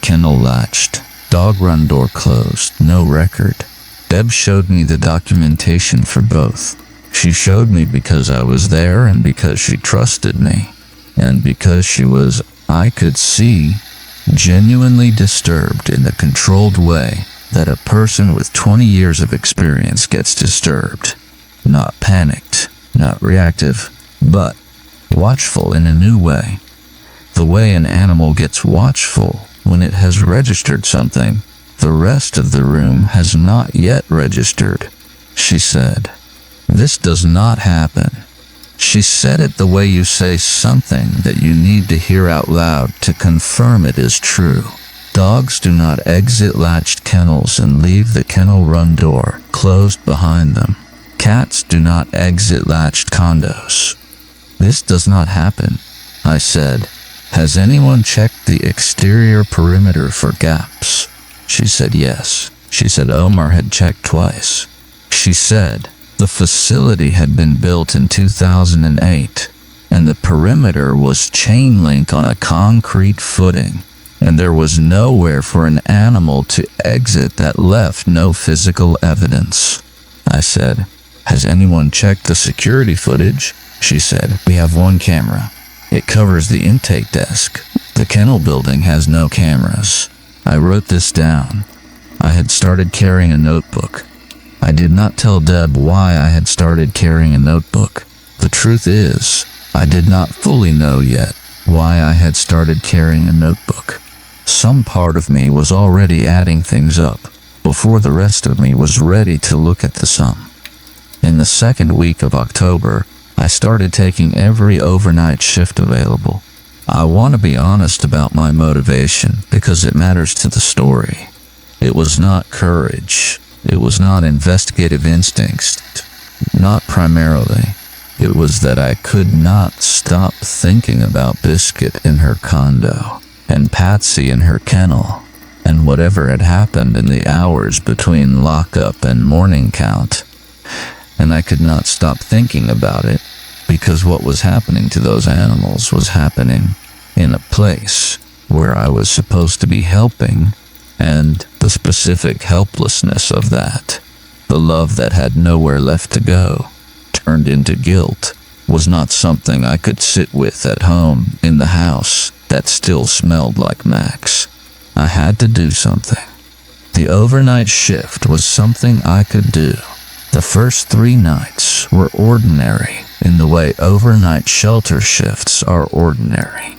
Kennel latched. Dog run door closed. No record. Deb showed me the documentation for both. She showed me because I was there and because she trusted me. And because she was, I could see, genuinely disturbed in the controlled way that a person with 20 years of experience gets disturbed. Not panicked, not reactive, but watchful in a new way. The way an animal gets watchful when it has registered something the rest of the room has not yet registered. She said, "This does not happen." She said it the way you say something that you need to hear out loud to confirm it is true. Dogs do not exit latched kennels and leave the kennel run door closed behind them. Cats do not exit latched condos. This does not happen. I said, "Has anyone checked the exterior perimeter for gaps?" She said yes. She said Omar had checked twice. She said the facility had been built in 2008, and the perimeter was chain link on a concrete footing, and there was nowhere for an animal to exit that left no physical evidence. I said, "Has anyone checked the security footage?" She said, "We have one camera. It covers the intake desk. The kennel building has no cameras." I wrote this down. I had started carrying a notebook. I did not tell Deb why I had started carrying a notebook. The truth is, I did not fully know yet why I had started carrying a notebook. Some part of me was already adding things up before the rest of me was ready to look at the sum. In the second week of October, I started taking every overnight shift available. I want to be honest about my motivation because it matters to the story. It was not courage. It was not investigative instincts. Not primarily. It was that I could not stop thinking about Biscuit in her condo, and Patsy in her kennel, and whatever had happened in the hours between lockup and morning count. And I could not stop thinking about it because what was happening to those animals was happening in a place where I was supposed to be helping, and the specific helplessness of that, the love that had nowhere left to go, turned into guilt, was not something I could sit with at home in the house that still smelled like Max. I had to do something. The overnight shift was something I could do. The first 3 nights were ordinary in the way overnight shelter shifts are ordinary,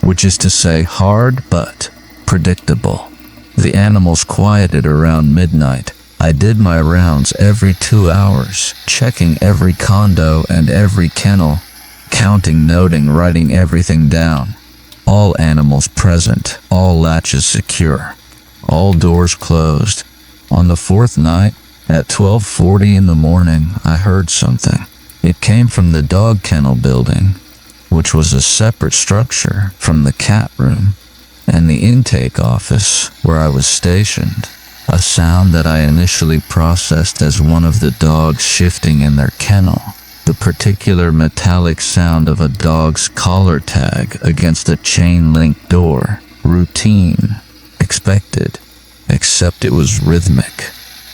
which is to say hard but predictable. The animals quieted around midnight. I did my rounds every 2 hours, checking every condo and every kennel, counting, noting, writing everything down. All animals present, all latches secure, all doors closed. On the 4th night, at 12:40 in the morning, I heard something. It came from the dog kennel building, which was a separate structure from the cat room and the intake office where I was stationed. A sound that I initially processed as one of the dogs shifting in their kennel. The particular metallic sound of a dog's collar tag against a chain-link door. Routine. Expected. Except it was rhythmic.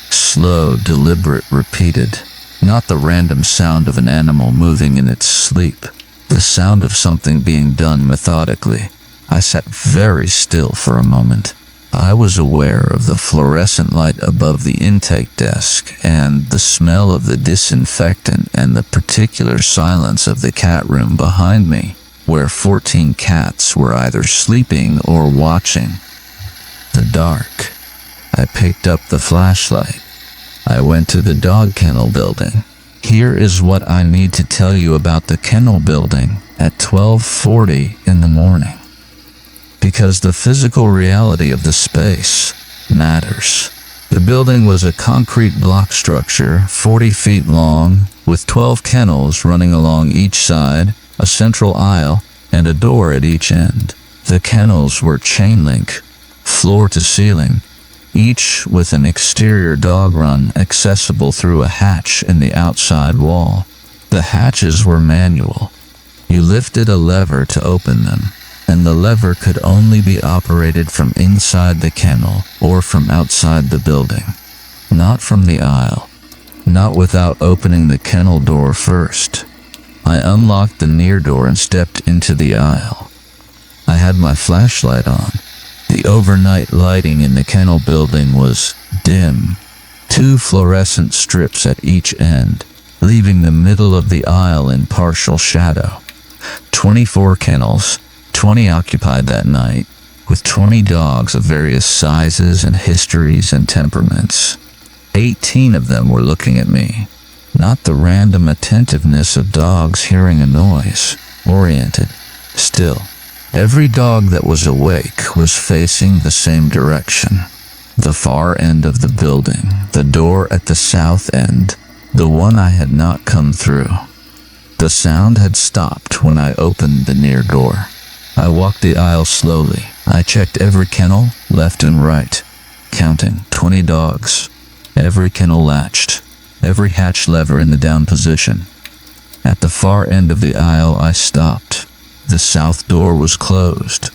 Slow, deliberate, repeated. Not the random sound of an animal moving in its sleep. The sound of something being done methodically. I sat very still for a moment. I was aware of the fluorescent light above the intake desk and the smell of the disinfectant and the particular silence of the cat room behind me, where 14 cats were either sleeping or watching. The dark. I picked up the flashlight. I went to the dog kennel building. Here is what I need to tell you about the kennel building at 12:40 in the morning. Because the physical reality of the space matters. The building was a concrete block structure, 40 feet long, with 12 kennels running along each side, a central aisle, and a door at each end. The kennels were chain link, floor to ceiling, each with an exterior dog run accessible through a hatch in the outside wall. The hatches were manual. You lifted a lever to open them, and the lever could only be operated from inside the kennel or from outside the building, not from the aisle, not without opening the kennel door first. I unlocked the near door and stepped into the aisle. I had my flashlight on. The overnight lighting in the kennel building was dim, 2 fluorescent strips at each end, leaving the middle of the aisle in partial shadow. 24 kennels, 20 occupied that night, with 20 dogs of various sizes and histories and temperaments. 18 of them were looking at me, not the random attentiveness of dogs hearing a noise, oriented. Still, every dog that was awake was facing the same direction. The far end of the building, the door at the south end, the one I had not come through. The sound had stopped when I opened the near door. I walked the aisle slowly. I checked every kennel, left and right, counting 20 dogs. Every kennel latched, every hatch lever in the down position. At the far end of the aisle, I stopped. The south door was closed.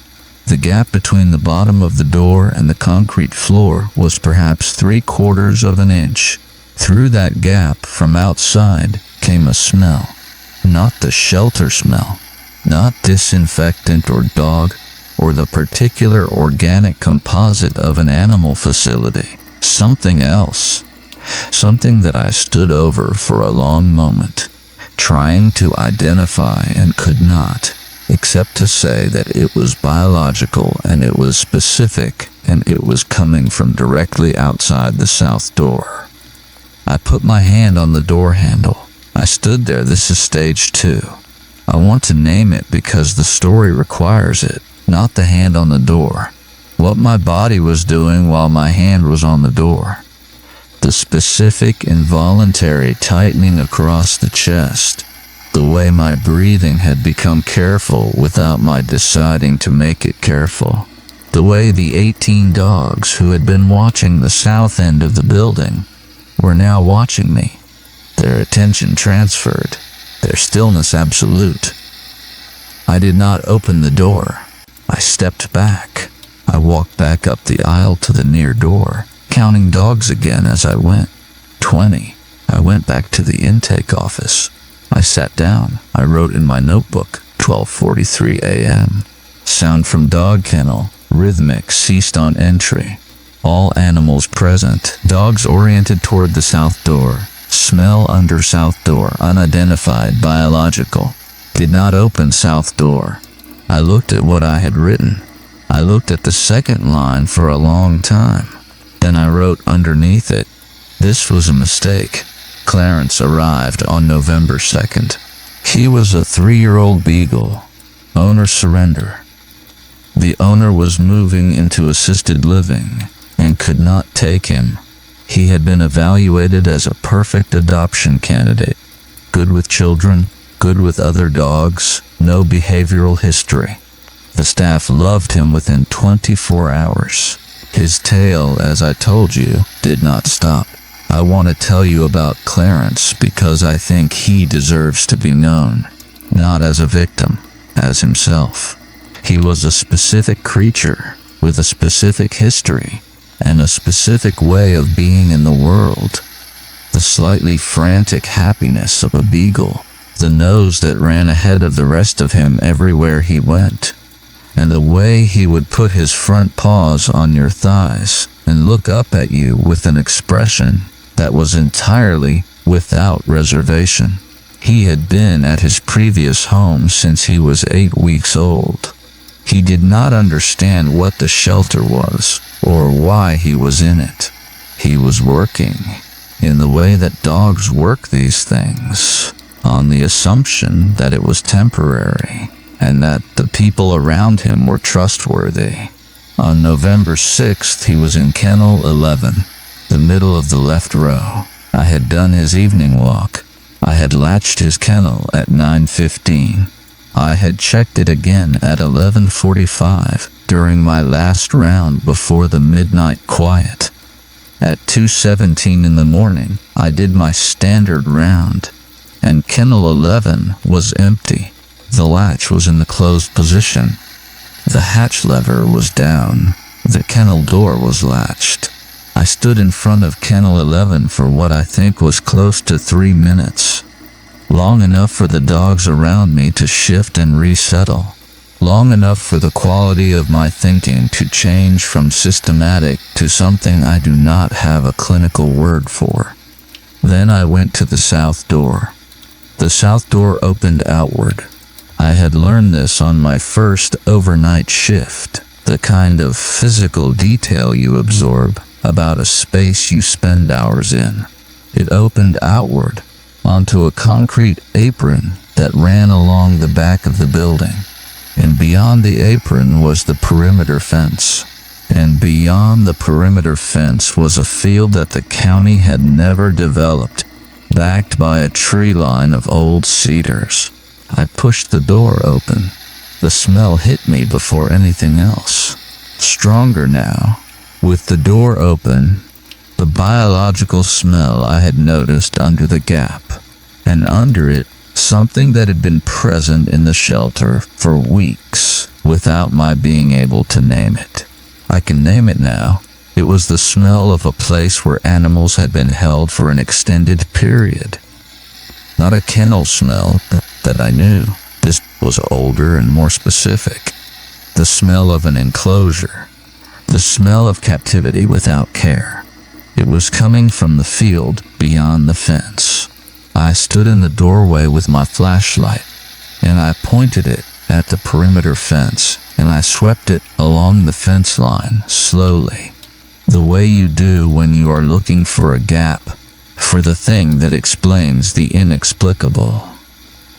The gap between the bottom of the door and the concrete floor was perhaps 3/4 of an inch. Through that gap, from outside, came a smell. Not the shelter smell, not disinfectant or dog, or the particular organic composite of an animal facility. Something else. Something that I stood over for a long moment, trying to identify and could not, except to say that it was biological and it was specific and it was coming from directly outside the south door. I put my hand on the door handle. I stood there. This is stage 2. I want to name it because the story requires it, not the hand on the door. What my body was doing while my hand was on the door. The specific involuntary tightening across the chest. The way my breathing had become careful without my deciding to make it careful. The way the 18 dogs who had been watching the south end of the building were now watching me. Their attention transferred, their stillness absolute. I did not open the door. I stepped back. I walked back up the aisle to the near door, counting dogs again as I went. 20. I went back to the intake office. I sat down. I wrote in my notebook, 12:43 a.m. Sound from dog kennel, rhythmic, ceased on entry. All animals present, dogs oriented toward the south door. Smell under south door, unidentified, biological. Did not open south door. I looked at what I had written. I looked at the second line for a long time. Then I wrote underneath it, this was a mistake. Clarence arrived on November 2nd. He was a 3-year-old beagle. Owner surrender. The owner was moving into assisted living and could not take him. He had been evaluated as a perfect adoption candidate. Good with children, good with other dogs, no behavioral history. The staff loved him within 24 hours. His tale, as I told you, did not stop. I want to tell you about Clarence because I think he deserves to be known, not as a victim, as himself. He was a specific creature with a specific history and a specific way of being in the world. The slightly frantic happiness of a beagle, the nose that ran ahead of the rest of him everywhere he went, and the way he would put his front paws on your thighs and look up at you with an expression that was entirely without reservation. He had been at his previous home since he was 8 weeks old. He did not understand what the shelter was or why he was in it. He was working in the way that dogs work these things, on the assumption that it was temporary and that the people around him were trustworthy. On November 6th, he was in kennel 11, the middle of the left row. I had done his evening walk. I had latched his kennel at 9:15. I had checked it again at 11:45 during my last round before the midnight quiet. At 2:17 in the morning, I did my standard round, and kennel 11 was empty. The latch was in the closed position. The hatch lever was down. The kennel door was latched. I stood in front of kennel 11 for what I think was close to 3 minutes. Long enough for the dogs around me to shift and resettle. Long enough for the quality of my thinking to change from systematic to something I do not have a clinical word for. Then I went to the south door. The south door opened outward. I had learned this on my first overnight shift, the kind of physical detail you absorb about a space you spend hours in. It opened outward onto a concrete apron that ran along the back of the building. And beyond the apron was the perimeter fence. And beyond the perimeter fence was a field that the county had never developed, backed by a tree line of old cedars. I pushed the door open. The smell hit me before anything else. Stronger now. With the door open, the biological smell I had noticed under the gap, and under it, something that had been present in the shelter for weeks without my being able to name it. I can name it now. It was the smell of a place where animals had been held for an extended period. Not a kennel smell that I knew. This was older and more specific. The smell of an enclosure. The smell of captivity without care. It was coming from the field beyond the fence. I stood in the doorway with my flashlight, and I pointed it at the perimeter fence, and I swept it along the fence line slowly, the way you do when you are looking for a gap, for the thing that explains the inexplicable.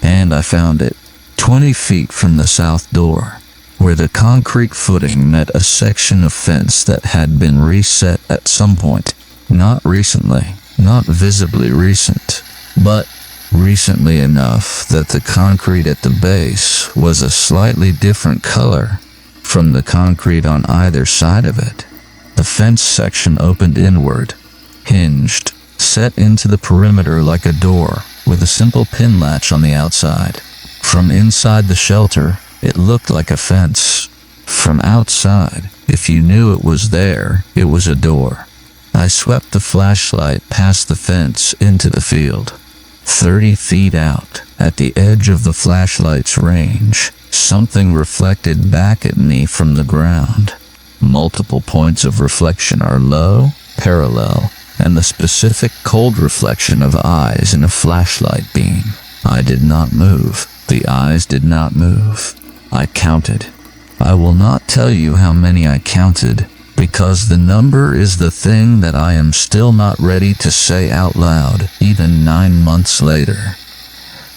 And I found it, 20 feet from the south door, where the concrete footing met a section of fence that had been reset at some point. Not recently, not visibly recent, but recently enough that the concrete at the base was a slightly different color from the concrete on either side of it. The fence section opened inward, hinged, set into the perimeter like a door, with a simple pin latch on the outside. From inside the shelter, it looked like a fence. From outside, if you knew it was there, it was a door. I swept the flashlight past the fence into the field. 30 feet out, at the edge of the flashlight's range, something reflected back at me from the ground. Multiple points of reflection are low, parallel, and the specific cold reflection of eyes in a flashlight beam. I did not move. The eyes did not move. I counted. I will not tell you how many I counted, because the number is the thing that I am still not ready to say out loud, even 9 months later.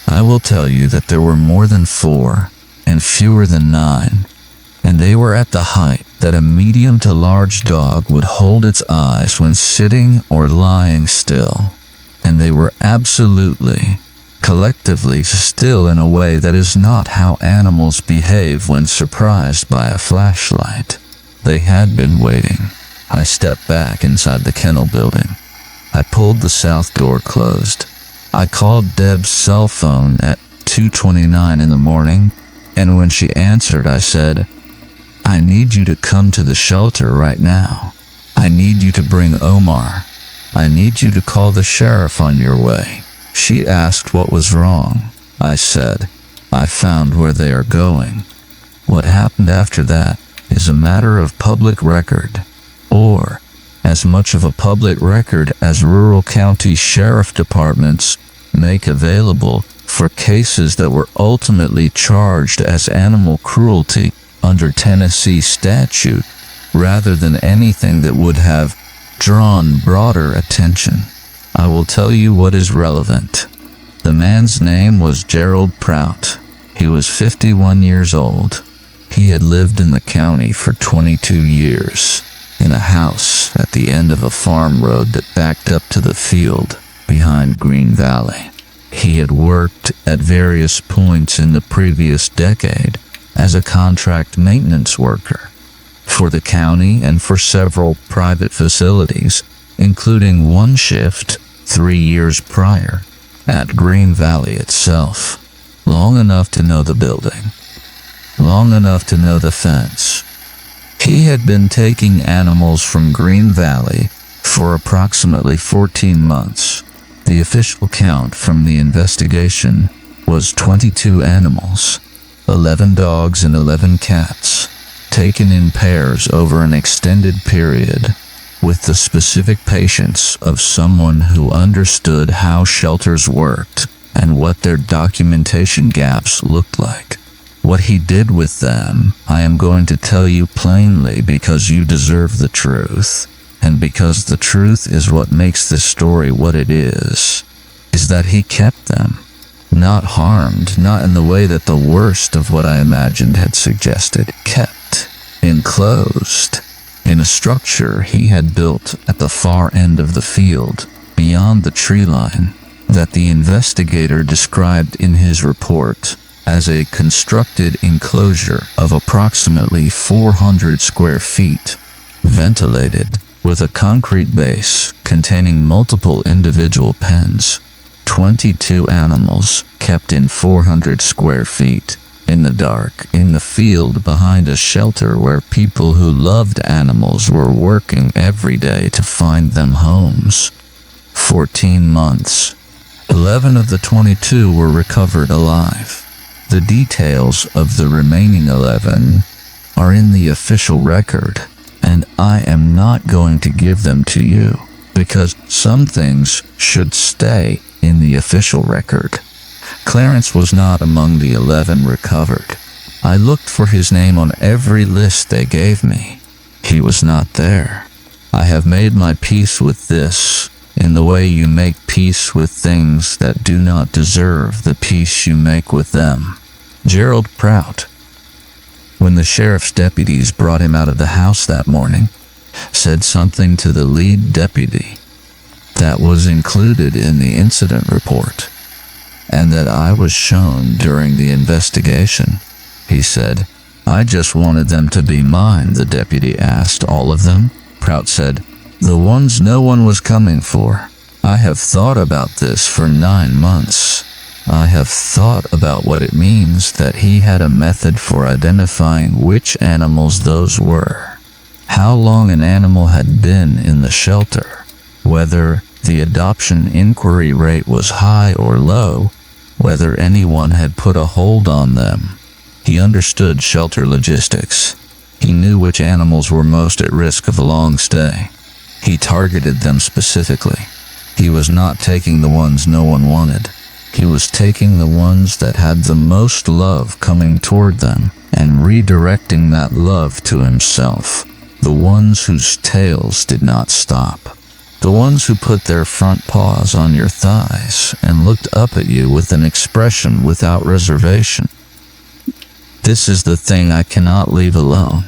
I will tell you that there were more than 4, and fewer than 9, and they were at the height that a medium to large dog would hold its eyes when sitting or lying still, and they were absolutely, collectively still in a way that is not how animals behave when surprised by a flashlight. They had been waiting. I stepped back inside the kennel building. I pulled the south door closed. I called Deb's cell phone at 2:29 in the morning, and when she answered, I said, "I need you to come to the shelter right now. I need you to bring Omar. I need you to call the sheriff on your way." She asked what was wrong. I said, "I found where they are going." What happened after that is a matter of public record, or as much of a public record as rural county sheriff departments make available for cases that were ultimately charged as animal cruelty under Tennessee statute, rather than anything that would have drawn broader attention. I will tell you what is relevant. The man's name was Gerald Prout. He was 51 years old. He had lived in the county for 22 years, in a house at the end of a farm road that backed up to the field behind Green Valley. He had worked at various points in the previous decade as a contract maintenance worker for the county and for several private facilities, including one shift 3 years prior at Green Valley itself. Long enough to know the building. Long enough to know the fence. He had been taking animals from Green Valley for approximately 14 months. The official count from the investigation was 22 animals, 11 dogs and 11 cats, taken in pairs over an extended period, with the specific patience of someone who understood how shelters worked and what their documentation gaps looked like. What he did with them, I am going to tell you plainly because you deserve the truth, and because the truth is what makes this story what it is that he kept them. Not harmed, not in the way that the worst of what I imagined had suggested. Kept, enclosed, in a structure he had built at the far end of the field, beyond the tree line, that the investigator described in his report as a constructed enclosure of approximately 400 square feet, ventilated, with a concrete base containing multiple individual pens. 22 animals kept in 400 square feet, in the dark, in the field behind a shelter where people who loved animals were working every day to find them homes. 14 months. 11 of the 22 were recovered alive. The details of the remaining 11 are in the official record, and I am not going to give them to you, because some things should stay in the official record. Clarence was not among the 11 recovered. I looked for his name on every list they gave me. He was not there. I have made my peace with this, in the way you make peace with things that do not deserve the peace you make with them. Gerald Prout. When the sheriff's deputies brought him out of the house that morning, said something to the lead deputy that was included in the incident report, and that I was shown during the investigation. He said, "I just wanted them to be mine," the deputy asked. "All of them?" Prout said, "The ones no one was coming for. I have thought about this for 9 months. I have thought about what it means that he had a method for identifying which animals those were, how long an animal had been in the shelter, whether the adoption inquiry rate was high or low, whether anyone had put a hold on them. He understood shelter logistics. He knew which animals were most at risk of a long stay. He targeted them specifically. He was not taking the ones no one wanted. He was taking the ones that had the most love coming toward them and redirecting that love to himself. The ones whose tails did not stop. The ones who put their front paws on your thighs and looked up at you with an expression without reservation. This is the thing I cannot leave alone.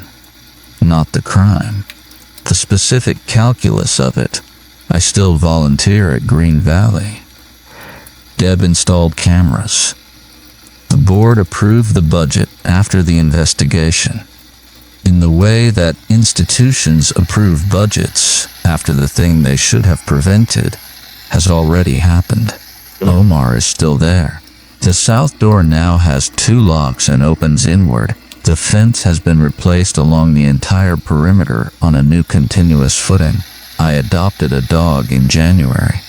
Not the crime. The specific calculus of it. I still volunteer at Green Valley. Deb installed cameras. The board approved the budget after the investigation, in the way that institutions approve budgets after the thing they should have prevented has already happened. Omar is still there. The south door now has 2 locks and opens inward. The fence has been replaced along the entire perimeter on a new continuous footing. I adopted a dog in January.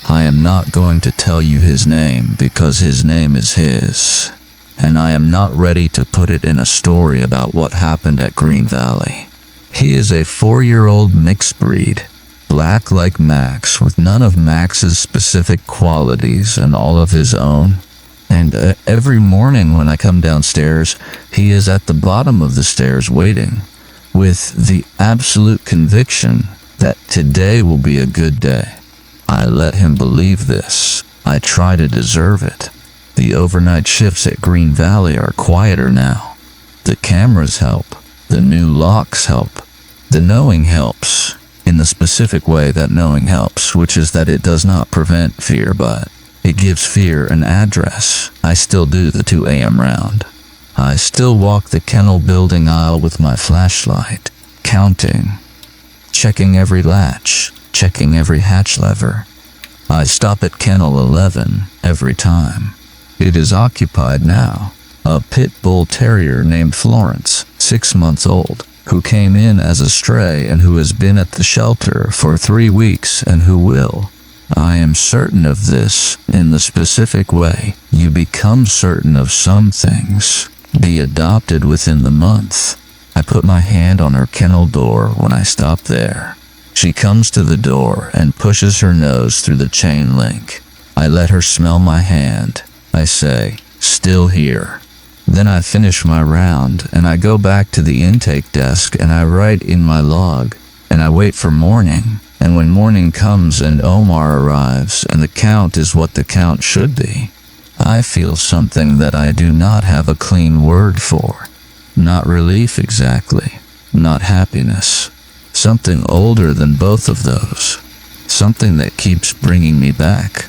I am not going to tell you his name because his name is his, and I am not ready to put it in a story about what happened at Green Valley. He is a 4-year-old mixed breed, black like Max with none of Max's specific qualities and all of his own. And every morning when I come downstairs, he is at the bottom of the stairs waiting, with the absolute conviction that today will be a good day. I let him believe this. I try to deserve it. The overnight shifts at Green Valley are quieter now. The cameras help. The new locks help. The knowing helps, in the specific way that knowing helps, which is that it does not prevent fear, but it gives fear an address. I still do the 2 a.m. round. I still walk the kennel building aisle with my flashlight, counting, checking every latch, checking every hatch lever. I stop at kennel 11 every time. It is occupied now. A pit bull terrier named Florence, 6 months old, who came in as a stray and who has been at the shelter for 3 weeks and who will. I am certain of this in the specific way you become certain of some things. Be adopted within the month. I put my hand on her kennel door when I stop there. She comes to the door and pushes her nose through the chain link. I let her smell my hand. I say, "Still here." Then I finish my round and I go back to the intake desk and I write in my log and I wait for morning. And when morning comes and Omar arrives and the count is what the count should be, I feel something that I do not have a clean word for. Not relief exactly, not happiness. Something older than both of those. Something that keeps bringing me back.